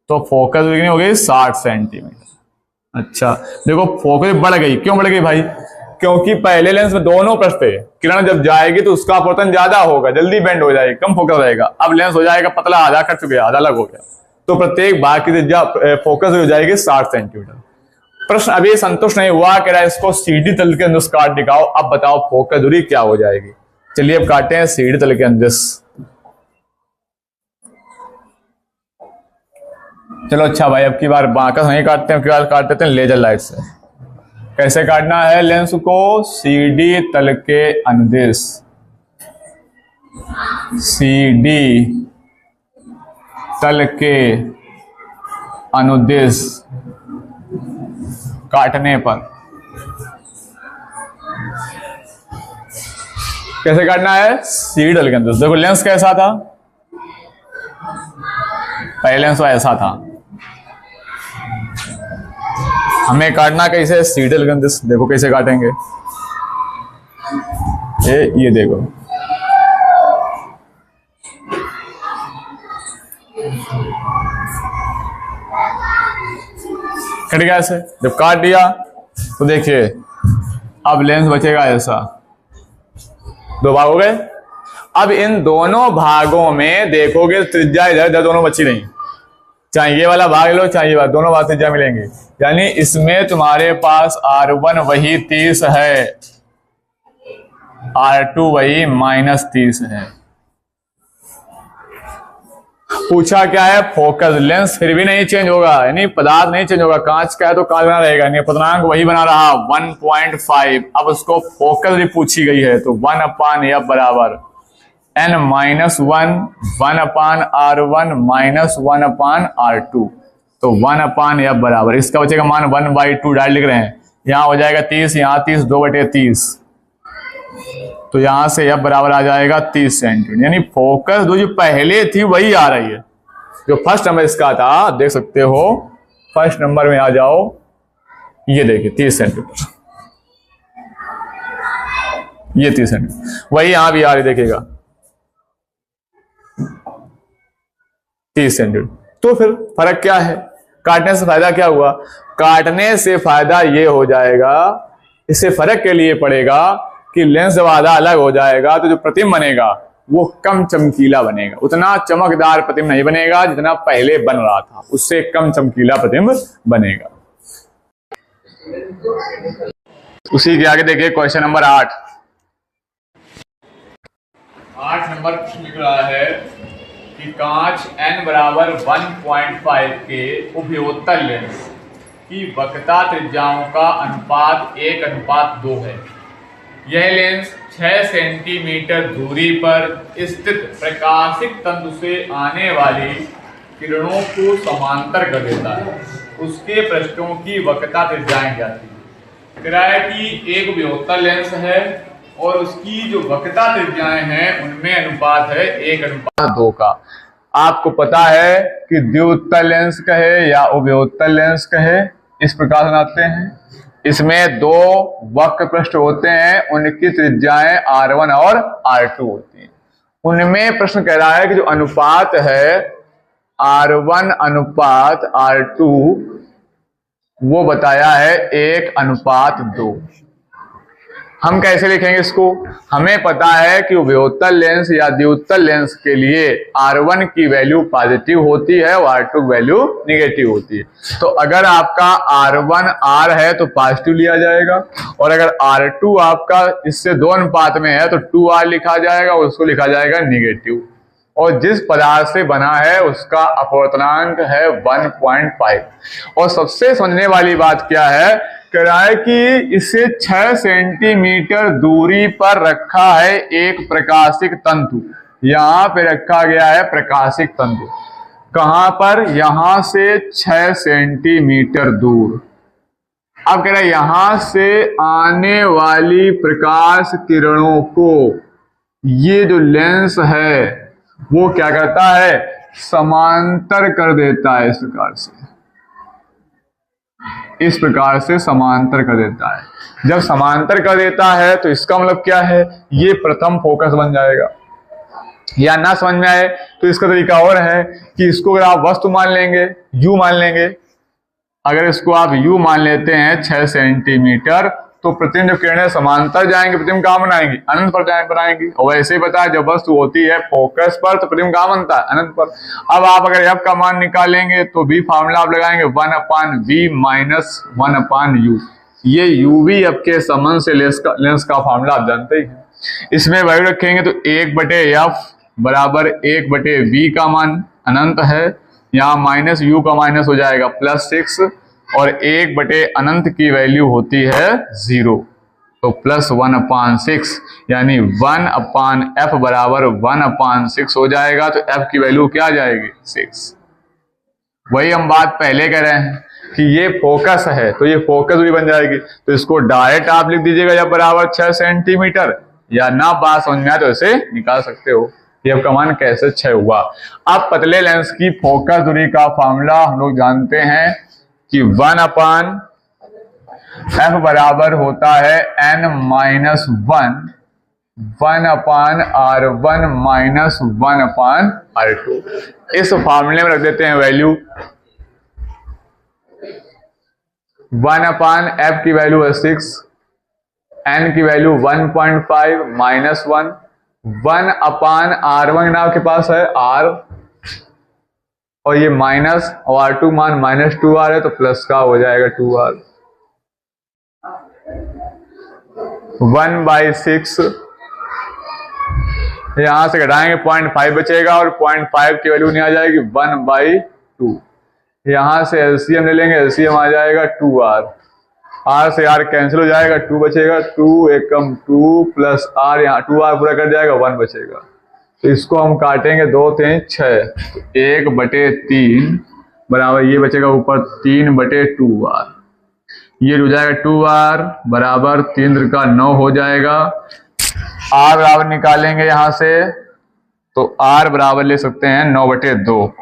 तो फोकस कितनी हो गई, 60 सेंटीमीटर। अच्छा देखो फोकस बढ़ गई, क्यों बढ़ गई भाई, क्योंकि पहले लेंस में दोनों पृष्ठ थे, किरण जब जाएगी तो उसका अपवर्तन ज्यादा होगा, जल्दी बेंड हो जाएगी, कम फोकस रहेगा। अब लेंस हो जाएगा पतला, आधा कट चुके, आधा अलग हो गया, तो प्रत्येक भाग की त्रिज्या फोकस हो जाएगी 60 सेंटीमीटर। प्रश्न अभी संतुष्ट नहीं हुआ, कह रहा है इसको सीधी तल के अंदर काट दिखाओ। अब बताओ फोकस दूरी क्या हो जाएगी। चलिए अब काटते हैं सीधी तल के अंदर। चलो अच्छा भाई, अब की बार बांका नहीं काटते हैं, अब की बार काट देते हैं लेजर लाइट से। कैसे काटना है लेंस को, सीडी तल के अनुदिश, सीडी तल के अनुदिश काटने पर। कैसे काटना है, सीडी तल के अनुदिश। देखो लेंस कैसा था, पहले लेंस ऐसा था, हमें काटना कैसे, सीडी तल के अनुदिश। देखो कैसे काटेंगे, ये देखो कट गया ऐसे। जब काट दिया तो देखिए अब लेंस बचेगा ऐसा, दो भाग हो गए। अब इन दोनों भागों में देखोगे त्रिज्या इधर इधर दोनों बची नहीं, चाहे ये वाला भाग लो चाहे ये वाला, दोनों भाग त्रिज्या मिलेंगे। यानी इसमें तुम्हारे पास r1 वही 30 है, r2 वही -30 है। पूछा क्या है, फोकस लेंस फिर भी नहीं चेंज होगा, यानी पदार्थ नहीं चेंज होगा, कांच का है तो कांच बना रहेगा, यानी अपवर्तनांक वही बना रहा 1.5। अब उसको फोकस भी पूछी गई है, तो 1/f बराबर n-1 1/r1 - 1/r2। तो 1/f बराबर इसका बचेगा मान 1/2, डायरेक्ट लिख रहे हैं। यहां हो जाएगा 30, यहां 30, 2/30, तो यहां से f बराबर आ जाएगा 30 सेंटीमीटर। यानी फोकस जो पहले थी वही आ रही है, जो फर्स्ट नंबर इसका था। देख सकते हो फर्स्ट नंबर में आ जाओ, ये देखिए 30 सेंटीमीटर, ये 30 सेंटीमीटर वही यहां भी आ रही, देखिएगा 30 सेंटीमीटर। तो फिर फर्क क्या है, काटने से फायदा क्या हुआ, काटने से फायदा ये हो जाएगा, इससे फर्क के लिए पड़ेगा कि लेंस जब आधा अलग हो जाएगा तो जो प्रतिबिंब बनेगा वो कम चमकीला बनेगा, उतना चमकदार प्रतिबिंब नहीं बनेगा जितना पहले बन रहा था, उससे कम चमकीला प्रतिबिंब बनेगा। उसी के आगे देखिए क्वेश्चन नंबर 8 नंबर प्रश्न लिख रहा है कि कांच n बराबर 1.5 के उभयोत्तल लेंस की वक्रता त्रिज्याओं का अनुपात 1:2 है। यह लेंस 6 सेंटीमीटर दूरी पर स्थित प्रकाशिक तंतु से आने वाली किरणों को समांतर कर देता है। उसके पृष्ठों की वक्रता त्रिज्याएं क्या थी? कह रहा है कि एक उभयोत्तल लेंस है और उसकी जो वक्रता त्रिज्याएं हैं उनमें अनुपात है 1:2 का। आपको पता है कि द्विउत्तल लेंस कहे या उभयोत्तल लेंस कहे, इस प्रकार से बनाते हैं। इसमें दो वक्र पृष्ठ होते हैं, उनकी त्रिज्याएं R1 और R2 होती हैं। उनमें प्रश्न कह रहा है कि जो अनुपात है R1 अनुपात R2 वो बताया है 1:2। हम कैसे लिखेंगे इसको? हमें पता है कि उभयोत्तल लेंस या द्विउत्तल लेंस के लिए R1 की वैल्यू पॉजिटिव होती है और R2 की वैल्यू निगेटिव होती है। तो अगर आपका R1 R है तो पॉजिटिव लिया जाएगा, और अगर R2 आपका इससे 2 अनुपात में है तो 2R लिखा जाएगा, उसको लिखा जाएगा निगेटिव। और जिस पदार्थ से बना है उसका अपवर्तनांक है 1.5। और सबसे समझने वाली बात क्या है, कह रहा है कि इसे 6 सेंटीमीटर दूरी पर रखा है एक प्रकाशिक तंतु। यहां पे रखा गया है प्रकाशिक तंतु, कहां पर? यहां से 6 सेंटीमीटर दूर। अब कह रहा है यहां से आने वाली प्रकाश किरणों को ये जो लेंस है वो क्या करता है? समांतर कर देता है। इस प्रकार से समांतर कर देता है। जब समांतर कर देता है तो इसका मतलब क्या है? ये प्रथम फोकस बन जाएगा। या ना समझ में आए तो इसका तरीका और है कि इसको अगर आप वस्तु मान लेंगे, U मान लेंगे, अगर इसको आप U मान लेते हैं 6 सेंटीमीटर, तो प्रतिबिंब किरणें समांतर जाएंगे, प्रतिबिंब कहां बनाएंगी? अनंत पर बनाएंगी। और वैसे ही पता है जब वस्तु होती है फोकस पर तो प्रतिबिंब कहां बनता है? अनंत पर। अब आप अगर F का मान निकालेंगे तो V फार्मूला आप लगाएंगे 1/V माइनस 1/U। ये UV F के संबंध से लेंस का फार्मूला आप जानते ही हैं। इसमें वैल्यू रखेंगे तो 1/F बराबर 1/V का मान अनंत है, यहाँ माइनस U का माइनस हो जाएगा +6, और 1/अनंत की वैल्यू होती है 0, तो +1/6, यानी 1/F बराबर 1/6 हो जाएगा। तो F की वैल्यू क्या आ जाएगी? 6। वही हम बात पहले कह रहे हैं कि ये फोकस है तो ये फोकस भी बन जाएगी। तो इसको डायरेक्ट आप लिख दीजिएगा या बराबर 6 सेंटीमीटर, या ना बात समझ में आए तो ऐसे निकाल सकते हो। F का मान कैसे 6 हुआ? अब पतले लेंस की फोकस दूरी का फॉर्मूला हम लोग जानते हैं कि 1/F बराबर होता है n-1 1/R1 माइनस 1/R2। इस फॉर्मूले में रख देते हैं वैल्यू। 1/F की वैल्यू है 6, n की वैल्यू 1.5 माइनस 1, 1/R1 ना आपके पास है R, और ये माइनस, और R2 मान -2R है तो प्लस का हो जाएगा 2R। 1/6 यहां से घटाएंगे 0.5 बचेगा, और 0.5 की वैल्यू नहीं आ जाएगी 1/2। यहां से एलसीएम ले लेंगे, एलसीएम आ जाएगा 2R। R से R कैंसिल हो जाएगा, 2 बचेगा, 2 एकम 2 प्लस R, यहाँ 2R पूरा कर जाएगा, 1 बचेगा। तो इसको हम काटेंगे 2 3 6, 1/3 बराबर ये बचेगा ऊपर 3/2R। ये हो जाएगा 2R बराबर 3 का 9 हो जाएगा। R बराबर निकालेंगे यहां से तो R बराबर ले सकते हैं 9/2,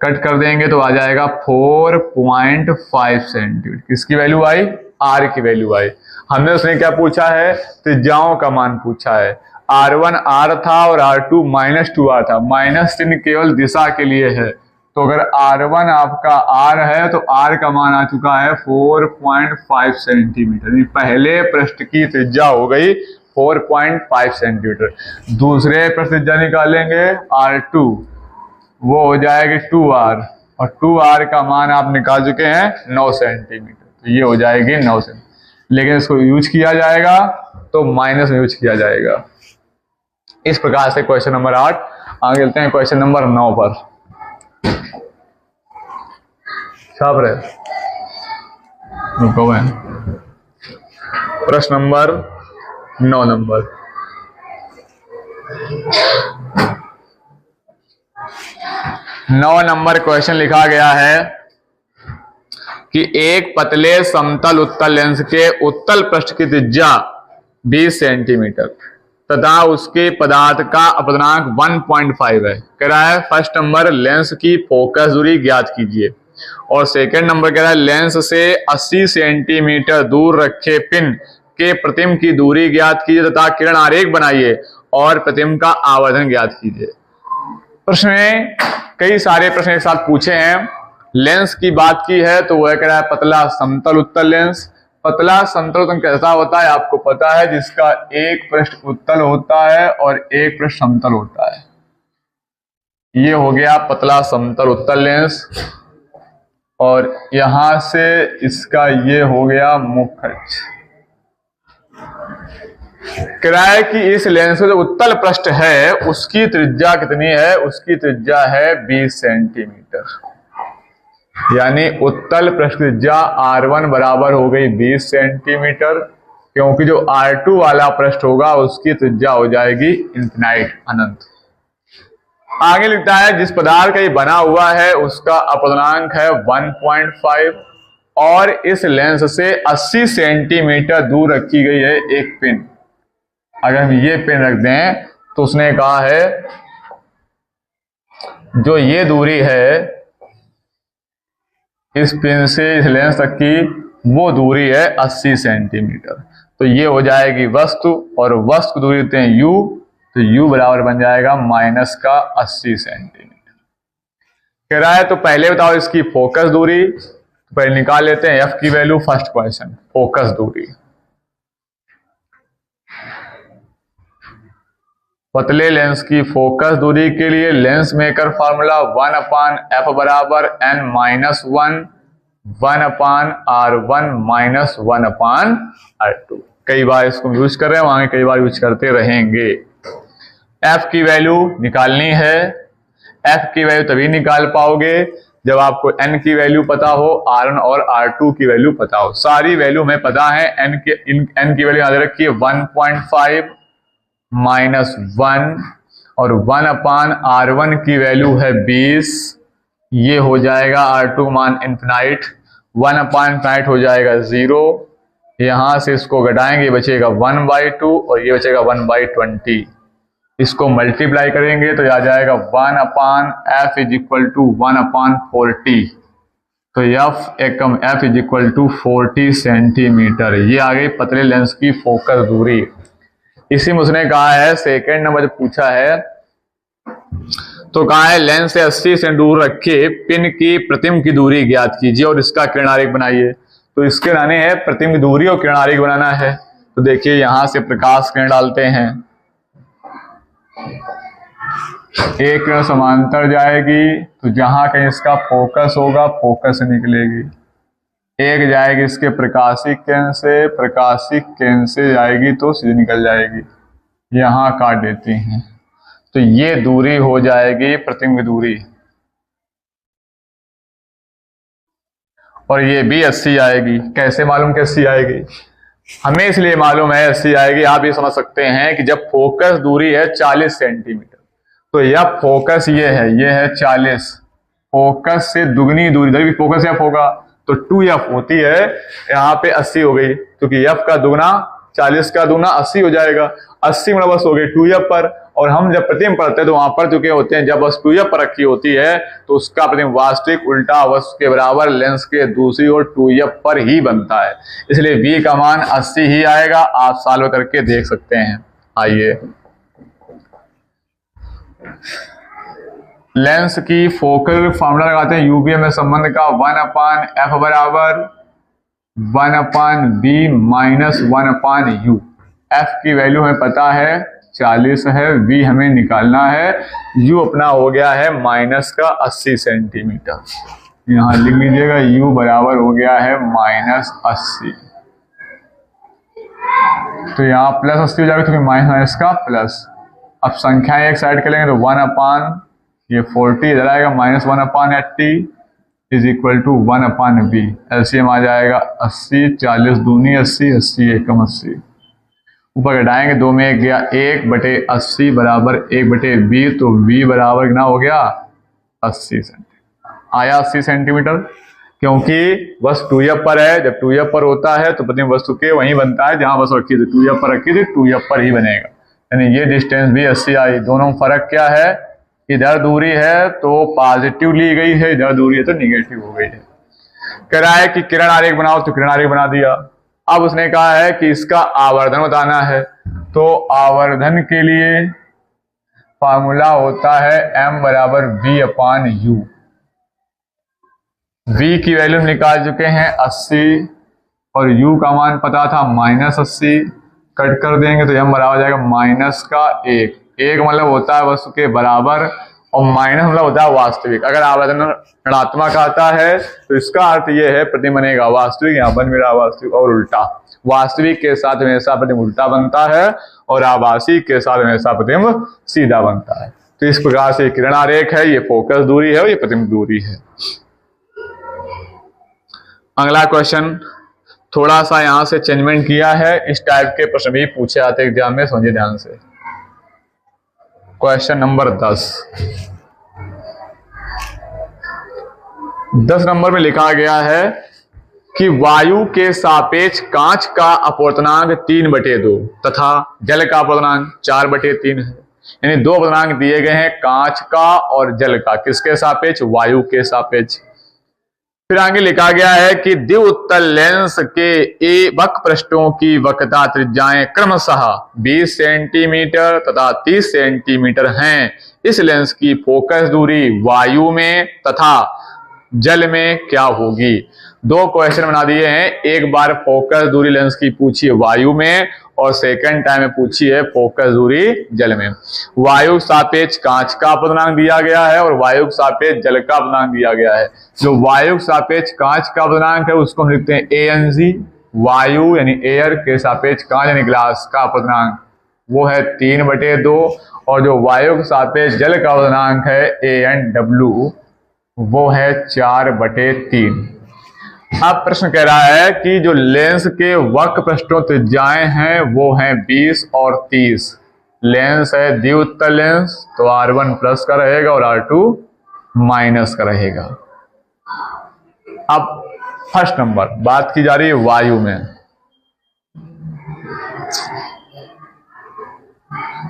कट कर देंगे तो आ जाएगा 4.5 सेंटीमीटर। किसकी वैल्यू आई? R की वैल्यू आई। हमने उसने क्या पूछा है? त्रिज्याओं का मान पूछा है। R1 R था और R2 -2R था। माइनस चिन्ह केवल दिशा के लिए है, तो अगर R1 आपका R है तो R का मान आ चुका है 4.5 सेंटीमीटर। पहले पृष्ठ की त्रिज्या हो गई 4.5 सेंटीमीटर। दूसरे पर त्रिज्या निकालेंगे R2, वो हो जाएगी 2R, और 2R का मान आप निकाल चुके हैं 9 सेंटीमीटर, तो ये हो जाएगी 9 सेंटीमीटर। लेकिन इसको यूज किया जाएगा तो माइनस में यूज किया जाएगा। इस प्रकार से क्वेश्चन नंबर 8। आगे चलते हैं क्वेश्चन नंबर 9 पर। छाप रहे प्रश्न नंबर 9 नंबर। नौ नंबर क्वेश्चन लिखा गया है कि एक पतले समतल उत्तल लेंस के उत्तल पृष्ठ की त्रिज्या 20 सेंटीमीटर तथा उसके पदार्थ का अपवर्तनांक 1.5 है। कह रहा है फर्स्ट नंबर लेंस की फोकस दूरी ज्ञात कीजिए, और सेकंड नंबर कह रहा है लेंस से 80 सेंटीमीटर दूर रखे पिन के प्रतिबिंब की दूरी ज्ञात कीजिए तथा किरण आरेख बनाइए और प्रतिबिंब का आवर्धन ज्ञात कीजिए। प्रश्न में कई सारे प्रश्न एक साथ पूछे हैं। लेंस की बात की है तो वह कह रहा है पतला समतल उत्तल लेंस। पतला समतल उत्तल कैसा होता है आपको पता है, जिसका एक पृष्ठ उत्तल होता है और एक पृष्ठ समतल होता है। ये हो गया पतला समतल उत्तल लेंस, और यहां से इसका ये हो गया मुख्य अक्ष। कह रहा है कि इस लेंस का जो उत्तल पृष्ठ है उसकी त्रिज्या कितनी है, उसकी त्रिज्या है 20 सेंटीमीटर, यानी उत्तल पृष्ठ त्रिज्या R1 बराबर हो गई 20 सेंटीमीटर, क्योंकि जो R2 वाला पृष्ठ होगा उसकी त्रिज्या हो जाएगी इनफिनाइट, अनंत। आगे लिखता है जिस पदार्थ का ये बना हुआ है उसका अपवर्तनांक है 1.5 और इस लेंस से 80 सेंटीमीटर दूर रखी गई है एक पिन। अगर हम ये पिन रख दें तो उसने कहा है जो ये दूरी है इस पिन से इस लेंस तक की वो दूरी है 80 सेंटीमीटर, तो ये हो जाएगी वस्तु, और वस्तु दूरी देते हैं u, तो u बराबर बन जाएगा माइनस का 80 सेंटीमीटर। कह रहा है तो पहले बताओ इसकी फोकस दूरी, तो पहले निकाल लेते हैं f की वैल्यू। फर्स्ट क्वेश्चन फोकस दूरी, पतले लेंस की फोकस दूरी के लिए लेंस मेकर फार्मूला 1/f बराबर n-1 1/r1 माइनस 1/r2। कई बार इसको यूज कर रहे हैं, वहां कई बार यूज करते रहेंगे। f की वैल्यू निकालनी है। f की वैल्यू तभी निकाल पाओगे जब आपको n की वैल्यू पता हो, r1 और r2 की वैल्यू पता हो। सारी वैल्यू हमें पता है। n की वैल्यू याद रखिए 1.5 माइनस 1 और 1/r1 की वैल्यू है 20। ये हो जाएगा R2 मान इनफिनाइट, 1/इनफिनाइट हो जाएगा 0। यहां से इसको घटाएंगे बचेगा 1/2 और ये बचेगा 1/20। इसको मल्टीप्लाई करेंगे तो आ जाएगा 1/f इज इक्वल टू 1/40। तो f is equal to 40 centimetre. ये आ गई पतले लेंस की फोकस दूरी। इसी में उसने कहा है सेकंड नंबर पूछा है तो कहा है लेंस से 80 से दूर रखे पिन की प्रतिबिंब की दूरी ज्ञात कीजिए और इसका किरण आरेख बनाइए। तो इसके बनाने हैं प्रतिबिंब की दूरी और किरण आरेख बनाना है। तो देखिए यहां से प्रकाश किरण डालते हैं, एक किरण समांतर जाएगी तो जहां कहीं इसका फोकस होगा फोकस से निकलेगी, एक जाएगी इसके प्रकाशिक केंद्र से, प्रकाशिक केंद्र से जाएगी तो सीधे निकल जाएगी, यहां काट देती हैं। तो ये दूरी हो जाएगी प्रतिबिंब की दूरी, और ये भी 80 आएगी। कैसे मालूम कि 80 आएगी? हमें इसलिए मालूम है 80 आएगी। आप ये समझ सकते हैं कि जब फोकस दूरी है 40 सेंटीमीटर तो यह फोकस ये है 40, फोकस से दुगनी दूरी, इधर भी फोकस f होगा तो 2f होती है, यहाँ पे 80 हो गई क्योंकि f का दुगना 40 का दुगना 80 हो जाएगा। 80 मतलब बस हो गई 2f पर। और हम जब प्रतिबिंब पढ़ते हैं तो वहां पर चुके होते हैं जब बस 2f पर रखी होती है तो उसका प्रतिबिंब वास्तविक उल्टा वस्तु के बराबर लेंस के दूसरी ओर 2f पर ही बनता है। इसलिए v का मान 80 ही आएगा। आप सॉल्व करके देख सकते हैं। आइए लेंस की फोकल फार्मूला लगाते हैं यूवीएम संबंध का 1/f बराबर 1/b माइनस 1/u। एफ की वैल्यू हमें पता है 40 है, वी हमें निकालना है, यू अपना हो गया है माइनस का 80 सेंटीमीटर। यहां लिख लीजिएगा यू बराबर हो गया है -80। तो यहाँ +80 हो जाएगा क्योंकि माइनस का प्लस। अब संख्याएं एक साइड करेंगे तो 1 ये 40 इधर आएगा, -1/80 is equal to 1/b। LCM आ जाएगा 80, 40 दूनी 80, 80 एकम 80। ऊपर घटाएंगे, 2 में 1 गया, 1/80 बराबर 1/b। तो v बराबर कितना हो गया 80 सेंटीमीटर। आया 80 सेंटीमीटर, क्योंकि वस्तु 2f पर है। जब 2f पर होता है तो प्रतिबिंब वस्तु के वहीं बनता है जहां वस्तु रखी थी। 2f पर रखी थी, 2f पर ही बनेगा। यानी ये डिस्टेंस भी 80 आई। दोनों में फर्क क्या है, इधर दूरी है तो पॉजिटिव ली गई है, इधर दूरी है तो निगेटिव हो गई है। कह रहा है कि किरण आरेख बनाओ, तो किरण आरेख बना दिया। अब उसने कहा है कि इसका आवर्धन बताना है, तो आवर्धन के लिए फार्मूला होता है m बराबर v/u। v की वैल्यू निकाल चुके हैं 80 और u का मान पता था -80। कट कर देंगे तो m बराबर जाएगा -1। एक मतलब होता है वस्तु के बराबर और माइनस मतलब होता है वास्तविक। अगर आवर्धन ऋणात्मक आता है तो इसका अर्थ यह है प्रतिबिंब बनेगा वास्तविक, यहाँ बन मेरा वास्तविक। और उल्टा, वास्तविक के साथ हमेशा प्रतिबिंब उल्टा बनता है और आभासी के साथ हमेशा प्रतिबिंब सीधा बनता है। तो इस प्रकार से किरण आरेख है, ये फोकस दूरी है और ये प्रतिबिंब दूरी है। अगला क्वेश्चन थोड़ा सा यहां से चेंजमेंट किया है, इस टाइप के प्रश्न भी पूछे आते एग्जाम में, समझिए ध्यान से। क्वेश्चन नंबर 10 नंबर में लिखा गया है कि वायु के सापेक्ष कांच का अपवर्तनांक 3/2 तथा जल का अपवर्तनांक 4/3 है। यानी 2 अपवर्तनांक दिए गए हैं, कांच का और जल का। किसके सापेक्ष, वायु के सापेक्ष। फिर आगे लिखा गया है कि द्विउत्तल लेंस के वक्र पृष्ठों की वक्रता त्रिज्याएं क्रमशः 20 सेंटीमीटर तथा 30 सेंटीमीटर हैं। इस लेंस की फोकस दूरी वायु में तथा जल में क्या होगी। 2 क्वेश्चन बना दिए हैं, एक बार फोकस दूरी लेंस की पूछी है वायु में और सेकंड टाइम में पूछी है फोकस दूरी जल में। वायु सापेक्ष कांच का अपवर्तनांक दिया गया है और वायु सापेक्ष जल का अपवर्तनांक दिया गया है। जो वायु सापेक्ष कांच का अपवर्तनांक है उसको हम लिखते हैं ANG। वायु यानी एयर के सापेक्ष कांच यानी ग्लास का अपवर्तनांक वो है 3/2 और जो वायु के सापेक्ष जल का अपवर्तनांक है ANW वो है 4/3। अब प्रश्न कह रहा है कि जो लेंस के वक्र पृष्ठों त्रिज्याएं हैं वो हैं 20 और 30। लेंस है द्विउत्तल लेंस तो R1 प्लस का रहेगा और R2 माइनस का रहेगा। अब फर्स्ट नंबर बात की जा रही है वायु में।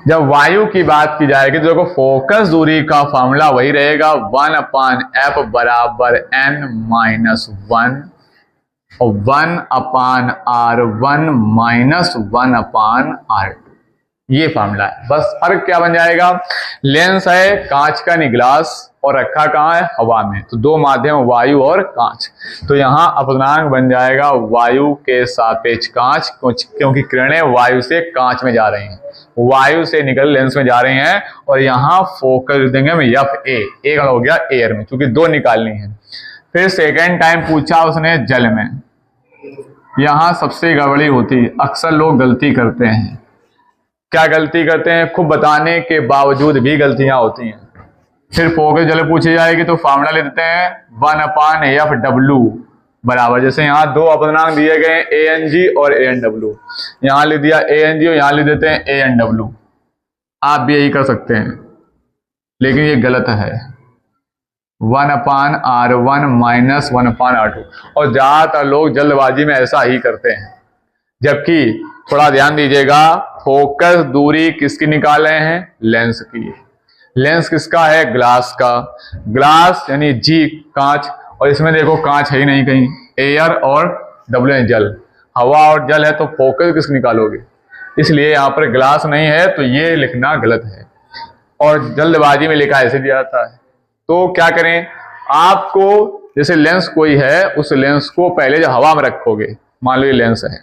जब वायु की बात की जाएगी तो देखो फोकस दूरी का फॉर्मूला वही रहेगा 1/f बराबर n-1 और 1/r1 माइनस 1/r2। ये फॉर्मूला है। बस फर्क क्या बन जाएगा, लेंस है कांच का नहीं ग्लास और रखा कहाँ है, हवा में। तो 2 माध्यम वायु और कांच। तो यहाँ अपवर्तनांक बन जाएगा वायु के सापेक्ष कांच, क्योंकि किरणें वायु से कांच में जा रही हैं, वायु से निकल लेंस में जा रही हैं। और यहाँ फोकस देंगे हम FA, एक हो गया एयर में, क्योंकि 2 निकालनी है। फिर सेकेंड टाइम पूछा उसने जल में। यहां सबसे गड़बड़ी होती है, अक्सर लोग गलती करते हैं। क्या गलती करते हैं, खूब बताने के बावजूद भी गलतियां होती हैं। फिर फोकस जल पूछी जाएगी तो फॉर्मूला ले देते हैं 1/FW बराबर, जैसे यहाँ 2 अपवर्तनांक दिए गए ANG और ANW, यहां ले दिया ANG और यहां ले देते हैं ANW। आप भी यही कर सकते हैं, लेकिन ये गलत है। 1/R1 minus 1/R2। और ज्यादातर लोग जल्दबाजी में ऐसा ही करते हैं, जबकि थोड़ा ध्यान दीजिएगा, फोकस दूरी किसकी निकाल रहे हैं, लेंस की। लेंस किसका है, ग्लास का। ग्लास यानी G कांच, और इसमें देखो कांच है ही नहीं कहीं, एयर और W जल, हवा और जल है, तो फोकस किसकी निकालोगे। इसलिए यहाँ पर ग्लास नहीं है, तो ये लिखना गलत है और जल्दबाजी में लिखा ऐसे दिया जाता है। तो क्या करें, आपको जैसे लेंस कोई है, उस लेंस को पहले जो हवा में रखोगे, मान लो ये लेंस है,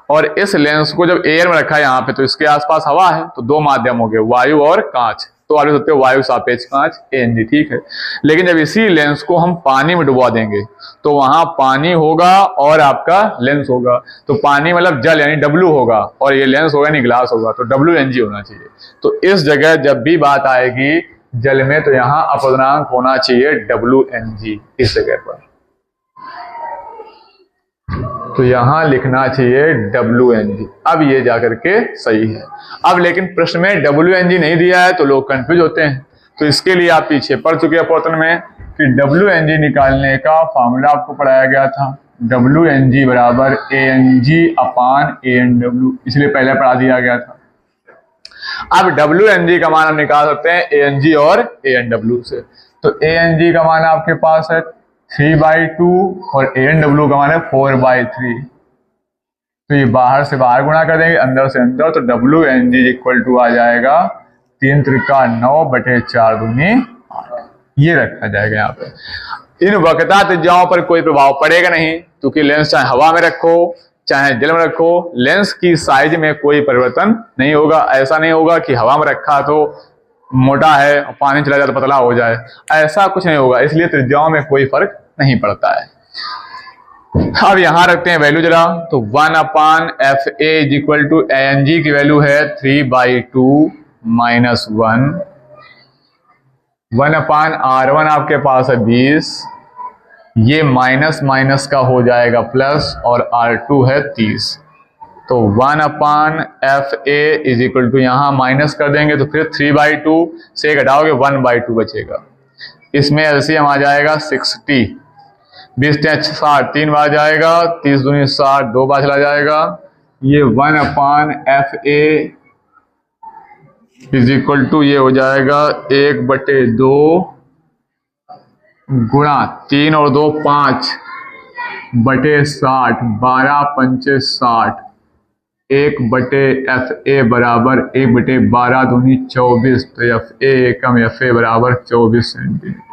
और इस लेंस को जब एयर में रखा है यहाँ पे, तो इसके आसपास हवा है, तो दो माध्यम हो गए, वायु और कांच। तो आप लिख सकते हो वायु सापेक्ष कांच ANG, ठीक है। लेकिन जब इसी लेंस को हम पानी में डुबा देंगे तो वहां पानी होगा और आपका लेंस होगा। तो पानी मतलब जल यानी W होगा, और ये लेंस होगा यानी ग्लास होगा, तो WNG होना चाहिए। तो इस जगह जब भी बात आएगी जल में, तो यहां अपवर्तनांक होना चाहिए WNG इस जगह पर। तो यहां लिखना चाहिए WNG। अब ये जाकर के सही है। अब लेकिन प्रश्न में WNG नहीं दिया है तो लोग कंफ्यूज होते हैं। तो इसके लिए आप पीछे पढ़ चुके हैं अपवर्तन में कि WNG निकालने का फॉर्मूला आपको पढ़ाया गया था। WNG बराबर ANG अपान ANW, इसलिए पहले पढ़ा दिया गया था। अब WNG का मान हम निकाल सकते हैं ANG और ANW से। तो ANG का मान आपके पास है 3/2 और ANW का मान है 4/3। तो ये बाहर से बाहर गुणा कर देंगे, अंदर से अंदर, तो WNG इक्वल टू आ जाएगा 3 त्रिका 9/4 दूनी 8। ये रखा जाएगा यहाँ पे। इन वक्रता त्रिज्याओं पर कोई प्रभाव पड़ेगा नहीं, क्योंकि लेंस चाहे हवा में रखो चाहे जल में रखो, लेंस की साइज में कोई परिवर्तन नहीं होगा। ऐसा नहीं होगा कि हवा में रखा तो मोटा है और पानी चला जाए तो पतला हो जाए, ऐसा कुछ नहीं होगा। इसलिए त्रिज्याओं में कोई फर्क नहीं पड़ता है। अब यहां रखते हैं वैल्यू जरा, तो 1/FA is equal to ANG की वैल्यू है 3/2 माइनस 1। 1/R1 आपके पास है 20, ये माइनस माइनस का हो जाएगा प्लस, और R2 है 30। तो 1/FA इज इक्वल टू यहां माइनस कर देंगे तो फिर 3/2 से घटाओगे 1/2 बचेगा। इसमें एलसीएम आ जाएगा 60, 20 60, 3 बार जाएगा, 30 दूनी 60, 2 बार चला जाएगा। ये 1/FA इज इक्वल टू ये हो जाएगा 1/2 गुणा 3 और 2 5/60, 12×5 60, 1/FA बराबर 1/12 दूनी 24। तो FA एकम FA बराबर 24 सेंटीमीटर।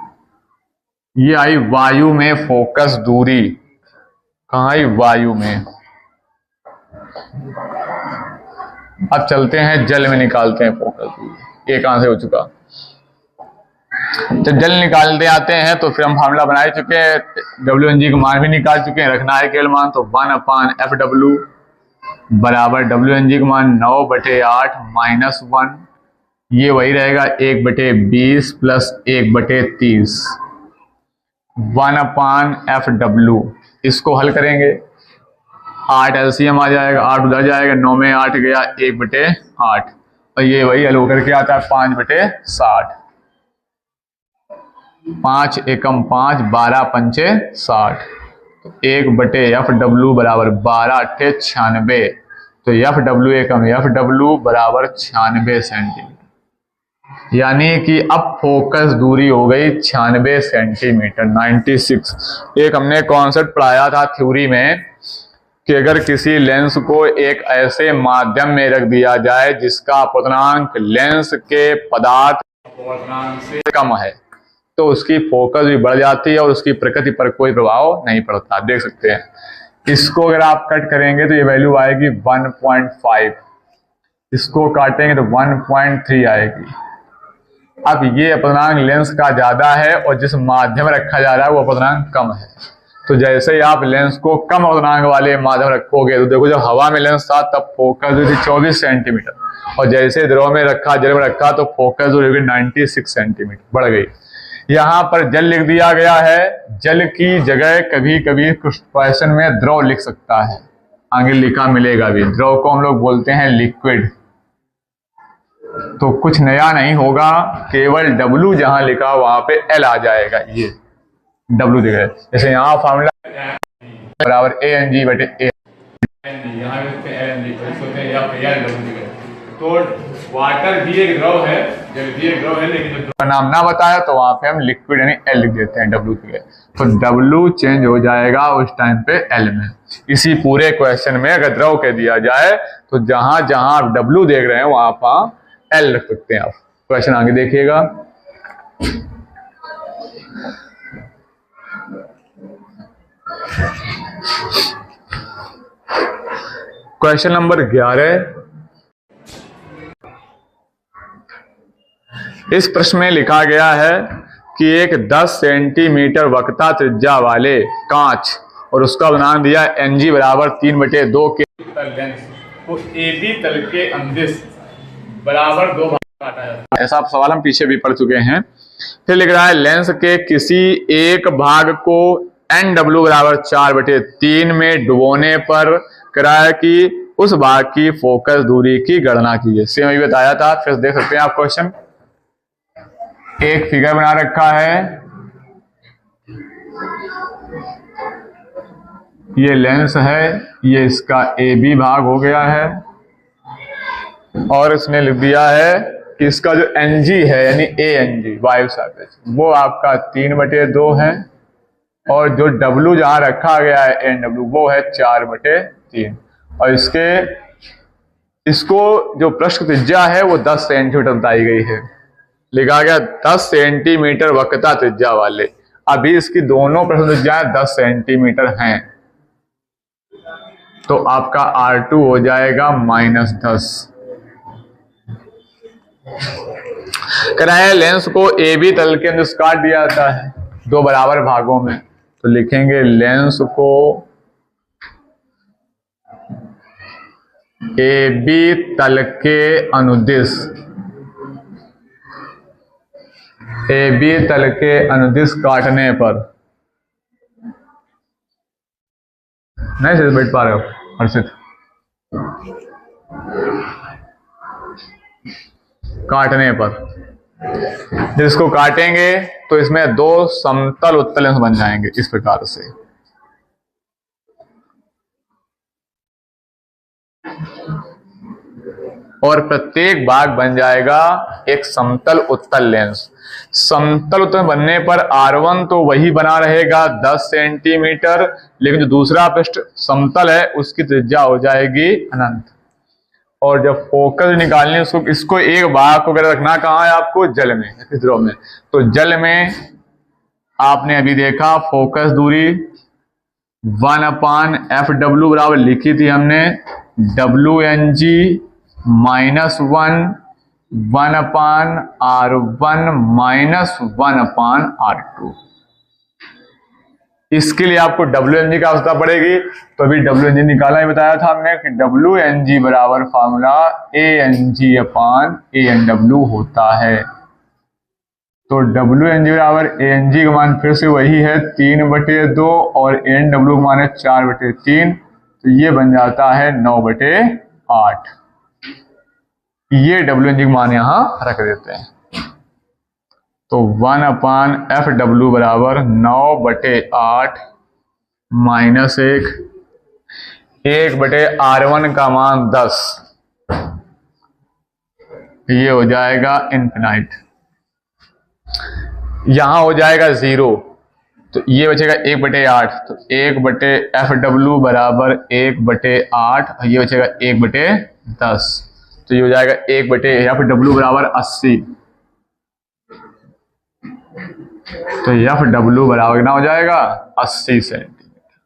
ये आई वायु में फोकस दूरी। कहाँ आई? वायु में। अब चलते हैं जल में, निकालते हैं फोकस दूरी। ये कहां से हो चुका? तो जल निकालते आते हैं तो फिर हम फार्मूला बना चुके हैं, WNG का मान भी निकाल चुके हैं, रखना है केवल मान। तो 1/FW बराबर WNG का मान 9/8 माइनस 1, ये वही रहेगा 1/20 प्लस 1/30। 1/FW, इसको हल करेंगे, 8 एलसीएम आ जाएगा, 8 उधर जाएगा, 9 में 8 गया, 1/8, और ये वही हल होकर के आता है 5/60। 5 एकम 5, 12×5 60। तो 1/FW बराबर 12×8 96। तो FW एकम FW बराबर 96 सेंटीमीटर। यानी कि अब फोकस दूरी हो गई 96 सेंटीमीटर, 96। एक हमने कॉन्सेप्ट पढ़ाया था थ्योरी में कि अगर किसी लेंस को एक ऐसे माध्यम में रख दिया जाए जिसका अपवर्तनांक लेंस के पदार्थ अपवर्तनांक से कम है, तो उसकी फोकस भी बढ़ जाती है और उसकी प्रकृति पर कोई प्रभाव नहीं पड़ता। आप देख सकते हैं, इसको अगर आप कट करेंगे तो ये वैल्यू आएगी 1.5, इसको काटेंगे तो 1.3 आएगी। अब ये अपवर्तनांक लेंस का ज्यादा है और जिस माध्यम में रखा जा रहा है वो अपवर्तनांक कम है। तो जैसे ही आप लेंस को कम अपवर्तनांक वाले माध्यम रखोगे, तो देखो जब हवा में लेंस था तब फोकस दूरी 24 सेंटीमीटर, और जैसे द्रव में रखा, जल में रखा, तो फोकस दूरी 96 सेंटीमीटर बढ़ गई। यहाँ पर जल लिख दिया गया है, जल की जगह कभी कभी कुछ क्वेश्चन में द्रव लिख सकता है, आगे लिखा मिलेगा भी। द्रव को हम लोग बोलते हैं लिक्विड। तो कुछ नया नहीं होगा, केवल W जहां लिखा वहां पे L आ जाएगा, ये W जगह। जैसे यहाँ फॉर्मूला बराबर ANG/A, तो वाटर भी एक द्रव है, जल भी एक द्रव है, लेकिन जो नाम ना बताया तो वहां पे हम लिक्विड यानी L लिख देते हैं W की जगह। तो W चेंज हो जाएगा उस टाइम पे L में। इसी पूरे क्वेश्चन में अगर द्रव कह दिया जाए तो जहां जहां आप W देख रहे हैं वहां पर L रख सकते हैं आप। क्वेश्चन आगे देखिएगा। क्वेश्चन नंबर 11, इस प्रश्न में लिखा गया है कि एक 10 सेंटीमीटर वक्रता त्रिज्या वाले कांच और उसका बनान दिया Ng बराबर 3/2 के लेंस को AB तल के अंदिश बराबर 2 भाग काटा जाता है। ऐसा सवाल हम पीछे भी पढ़ चुके हैं। फिर लिख रहा है लेंस के किसी एक भाग को NW बराबर 4/3 में डुबोने पर कराया कि उस भाग की फोकस दूरी की गणना कीजिए। सेम अभी बताया था, फिर देख सकते हैं आप क्वेश्चन। एक फिगर बना रखा है, ये लेंस है, ये इसका AB भाग हो गया है और इसने लिख दिया है कि इसका जो Ng है यानी ANG वायु सापेक्ष वो आपका 3/2 है और जो W जहां रखा गया है NW वो है 4/3 और इसको जो पृष्ठ त्रिज्या है वो 10 सेंटीमीटर बताई गई है। लिखा गया 10 सेंटीमीटर वक्रता त्रिज्या वाले। अभी इसकी दोनों पृष्ठ त्रिज्याएं 10 सेंटीमीटर हैं तो आपका R2 हो जाएगा -10। कराया लेंस को AB तल के अंदर काट दिया जाता है 2 बराबर भागों में, तो लिखेंगे लेंस को AB तल के अनुदिश काटने पर, नहीं सिर्फ बैठ पा रहे हो हर्षित, काटने पर जिसको काटेंगे तो इसमें 2 समतल उत्तल लेंस बन जाएंगे इस प्रकार से। और प्रत्येक भाग बन जाएगा एक समतल उत्तल लेंस। समतल उत्तल बनने पर R1 तो वही बना रहेगा 10 सेंटीमीटर, लेकिन जो दूसरा पृष्ठ समतल है उसकी त्रिज्या हो जाएगी अनंत। और जब फोकस निकालनी है इसको एक भाग को अगर रखना कहाँ है आपको, जल में, इस ध्रुव में। तो जल में आपने अभी देखा फोकस दूरी 1/FW बराबर लिखी थी हमने WNG -1 1/R1 -1/R2। इसके लिए आपको WNG का आवश्यकता पड़ेगी, तो अभी WNG निकाला ही बताया था हमने कि WNG बराबर फार्मूला ANG/ANW होता है। तो WNG बराबर ANG का मान फिर से वही है 3/2 और ANW का मान है 4/3, तो ये बन जाता है 9/8। ये WNG का मान यहां रख देते हैं। तो 1/FW बराबर 9/8 -1/R1 का मान 10, ये हो जाएगा इनफिनाइट। यहां हो जाएगा 0, तो ये बचेगा 1/8, तो 1/FW बराबर 1/8, ये बचेगा 1/10, तो ये हो जाएगा 1/FW बराबर 80। तो FW बराबर कितना हो जाएगा 80 सेंटीमीटर।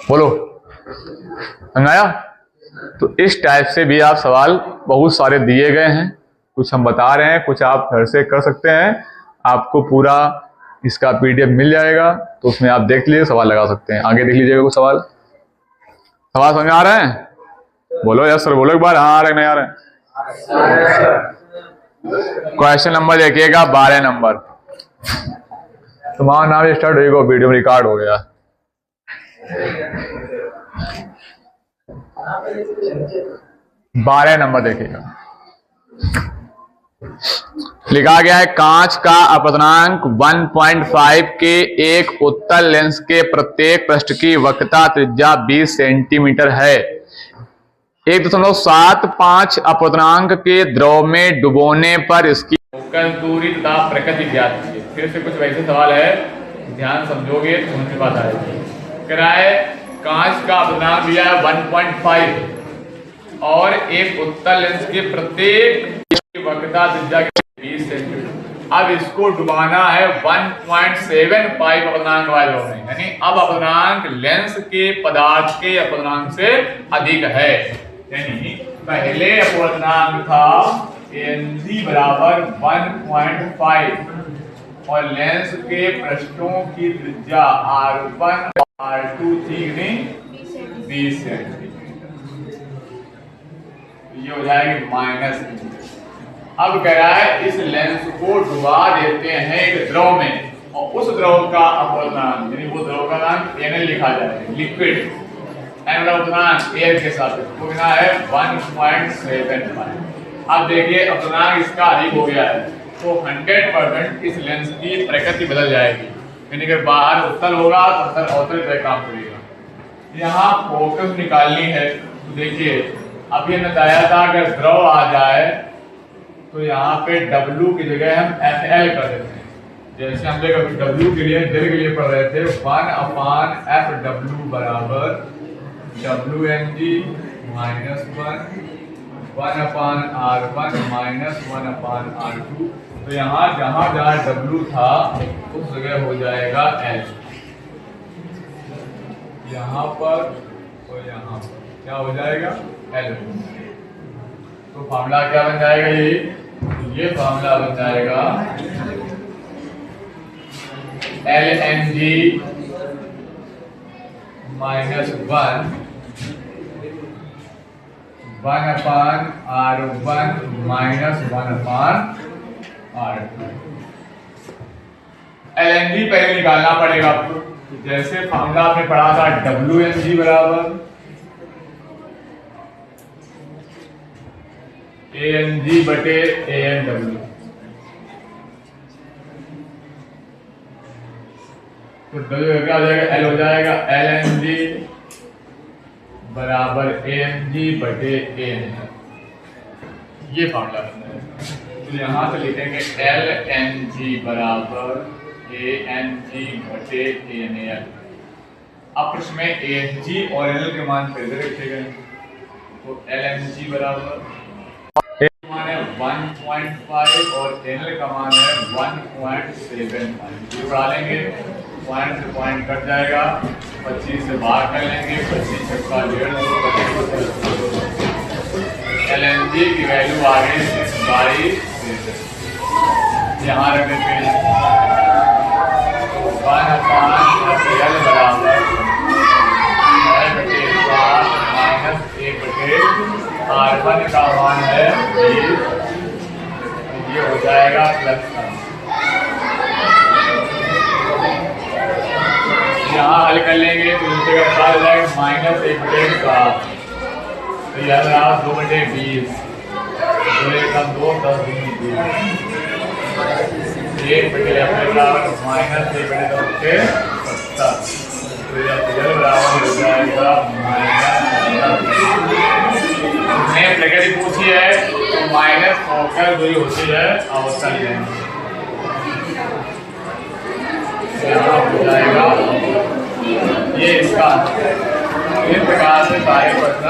बोलो समझाया? तो इस टाइप से भी आप सवाल बहुत सारे दिए गए हैं, कुछ हम बता रहे हैं, कुछ आप घर से कर सकते हैं। आपको पूरा इसका PDF मिल जाएगा, तो उसमें आप देख लीजिए, सवाल लगा सकते हैं। आगे देख लीजिएगा कुछ सवाल समझ आ रहे हैं? बोलो यस सर, बोलो एक बार। हाँ आ रहे नहीं आ रहे? क्वेश्चन नंबर देखिएगा 12 नंबर। तुम्हारा नाम स्टार्ट होगा, वीडियो में रिकॉर्ड हो गया। 12 नंबर देखिएगा, लिखा गया है कांच का अपवर्तनांक 1.5 के एक उत्तल लेंस के प्रत्येक पृष्ठ की वक्रता त्रिज्या 20 सेंटीमीटर है। 1.75 अपवर्तनांक के द्रव में डुबोने पर इसकी फोकस दूरी तथा प्रकृति ज्ञात कीजिए। फिर से कुछ वैसे सवाल है, ध्यान समझोगे तो समझ में बात आएगी। कराए कांच का अपवर्तनांक दिया है 1.5 और एक उत्तल लेंस के प्रत्येक वक्रता त्रिज्या 20 सेंटीमीटर। अब इसको डुबाना है 1.75 अपवर्तनांक वाले में, यानी अब अपवर्तनांक लेंस के पदार्थ के अपवर्तनांक से अधिक है। यानी पहले अपवर्तनांक था Ang बराबर 1.5 और लेंस के पृष्ठों की त्रिज्या R1 R2 थी नहीं 20 सेंटीमीटर, ये हो जाएगी माइनस। अब कह रहा है इस लेंस को डुबा देते हैं एक द्रव में और उस द्रव का अपवर्तनांक यानी वो द्रव का नाम Nl लिखा जाएगा, लिक्विड एन अपवर्तनांक एयर के साथ वो कितना है 1.75। अब देखिए अपवर्तनांक इसका अधिक हो गया है तो 100% इस लेंस की प्रकृति बदल जाएगी, यानी कि बाहर उत्तल होगा तो अंदर अवतल तरह काम करेगा। यहाँ फोकस निकालनी है तो देखिए अब ये बताया था अगर द्रव आ जाए तो यहाँ पे W की जगह हम FL कर देते हैं। जैसे हम लोग W के लिए जल के लिए पढ़ रहे थे 1/FW बराबर WMG minus 1/R1 minus 1/R2। तो यहाँ जहाँ जहाँ W था उस जगह हो जाएगा L, यहाँ पर और यहाँ पर क्या हो जाएगा L। तो फार्मूला क्या बन जाएगा, ये फार्मूला बन जाएगा LNG minus 1/R1 minus 1/R2। LNG पहले निकालना पड़ेगा आपको, जैसे फार्मूला आपने पढ़ा था WMG बराबर ANG बटे ANW। तो क्या हो जाएगा L हो जाएगा LNG बराबर AMG बटे ANL, ये फार्मूला बनता है। तो यहाँ से लिखेंगे LNG बराबर ANG बटे ANL। अब प्रश्न में ANG और ANL के मान पहले रखे गए, तो LNG बराबर मान है 1.5 और NL का मान है 1.75। बढ़ा लेंगे पॉइंट से पॉइंट कट जाएगा, 25 से बाहर कर लेंगे, 25 का 1.5 LNG की वैल्यू आ गई 22। यहाँ रख देते हैं 1/L बराबर R1 का मान है 20, ये हो जाएगा प्लस का। यहाँ हल कर लेंगे तो नीचे का साथ हो जाएगा -1/7। तो यह रहा 2/20, 2 × 2 10 × 20, 1/11 बराबर -1/2 के 70। तो यह बराबर हो जाएगा हमने प्रकृति पूछी है तो माइनस होकर जो होती है अवतल लेंगे, यहाँ हो जाएगा ये इसका। इस प्रकार से सारे प्रश्न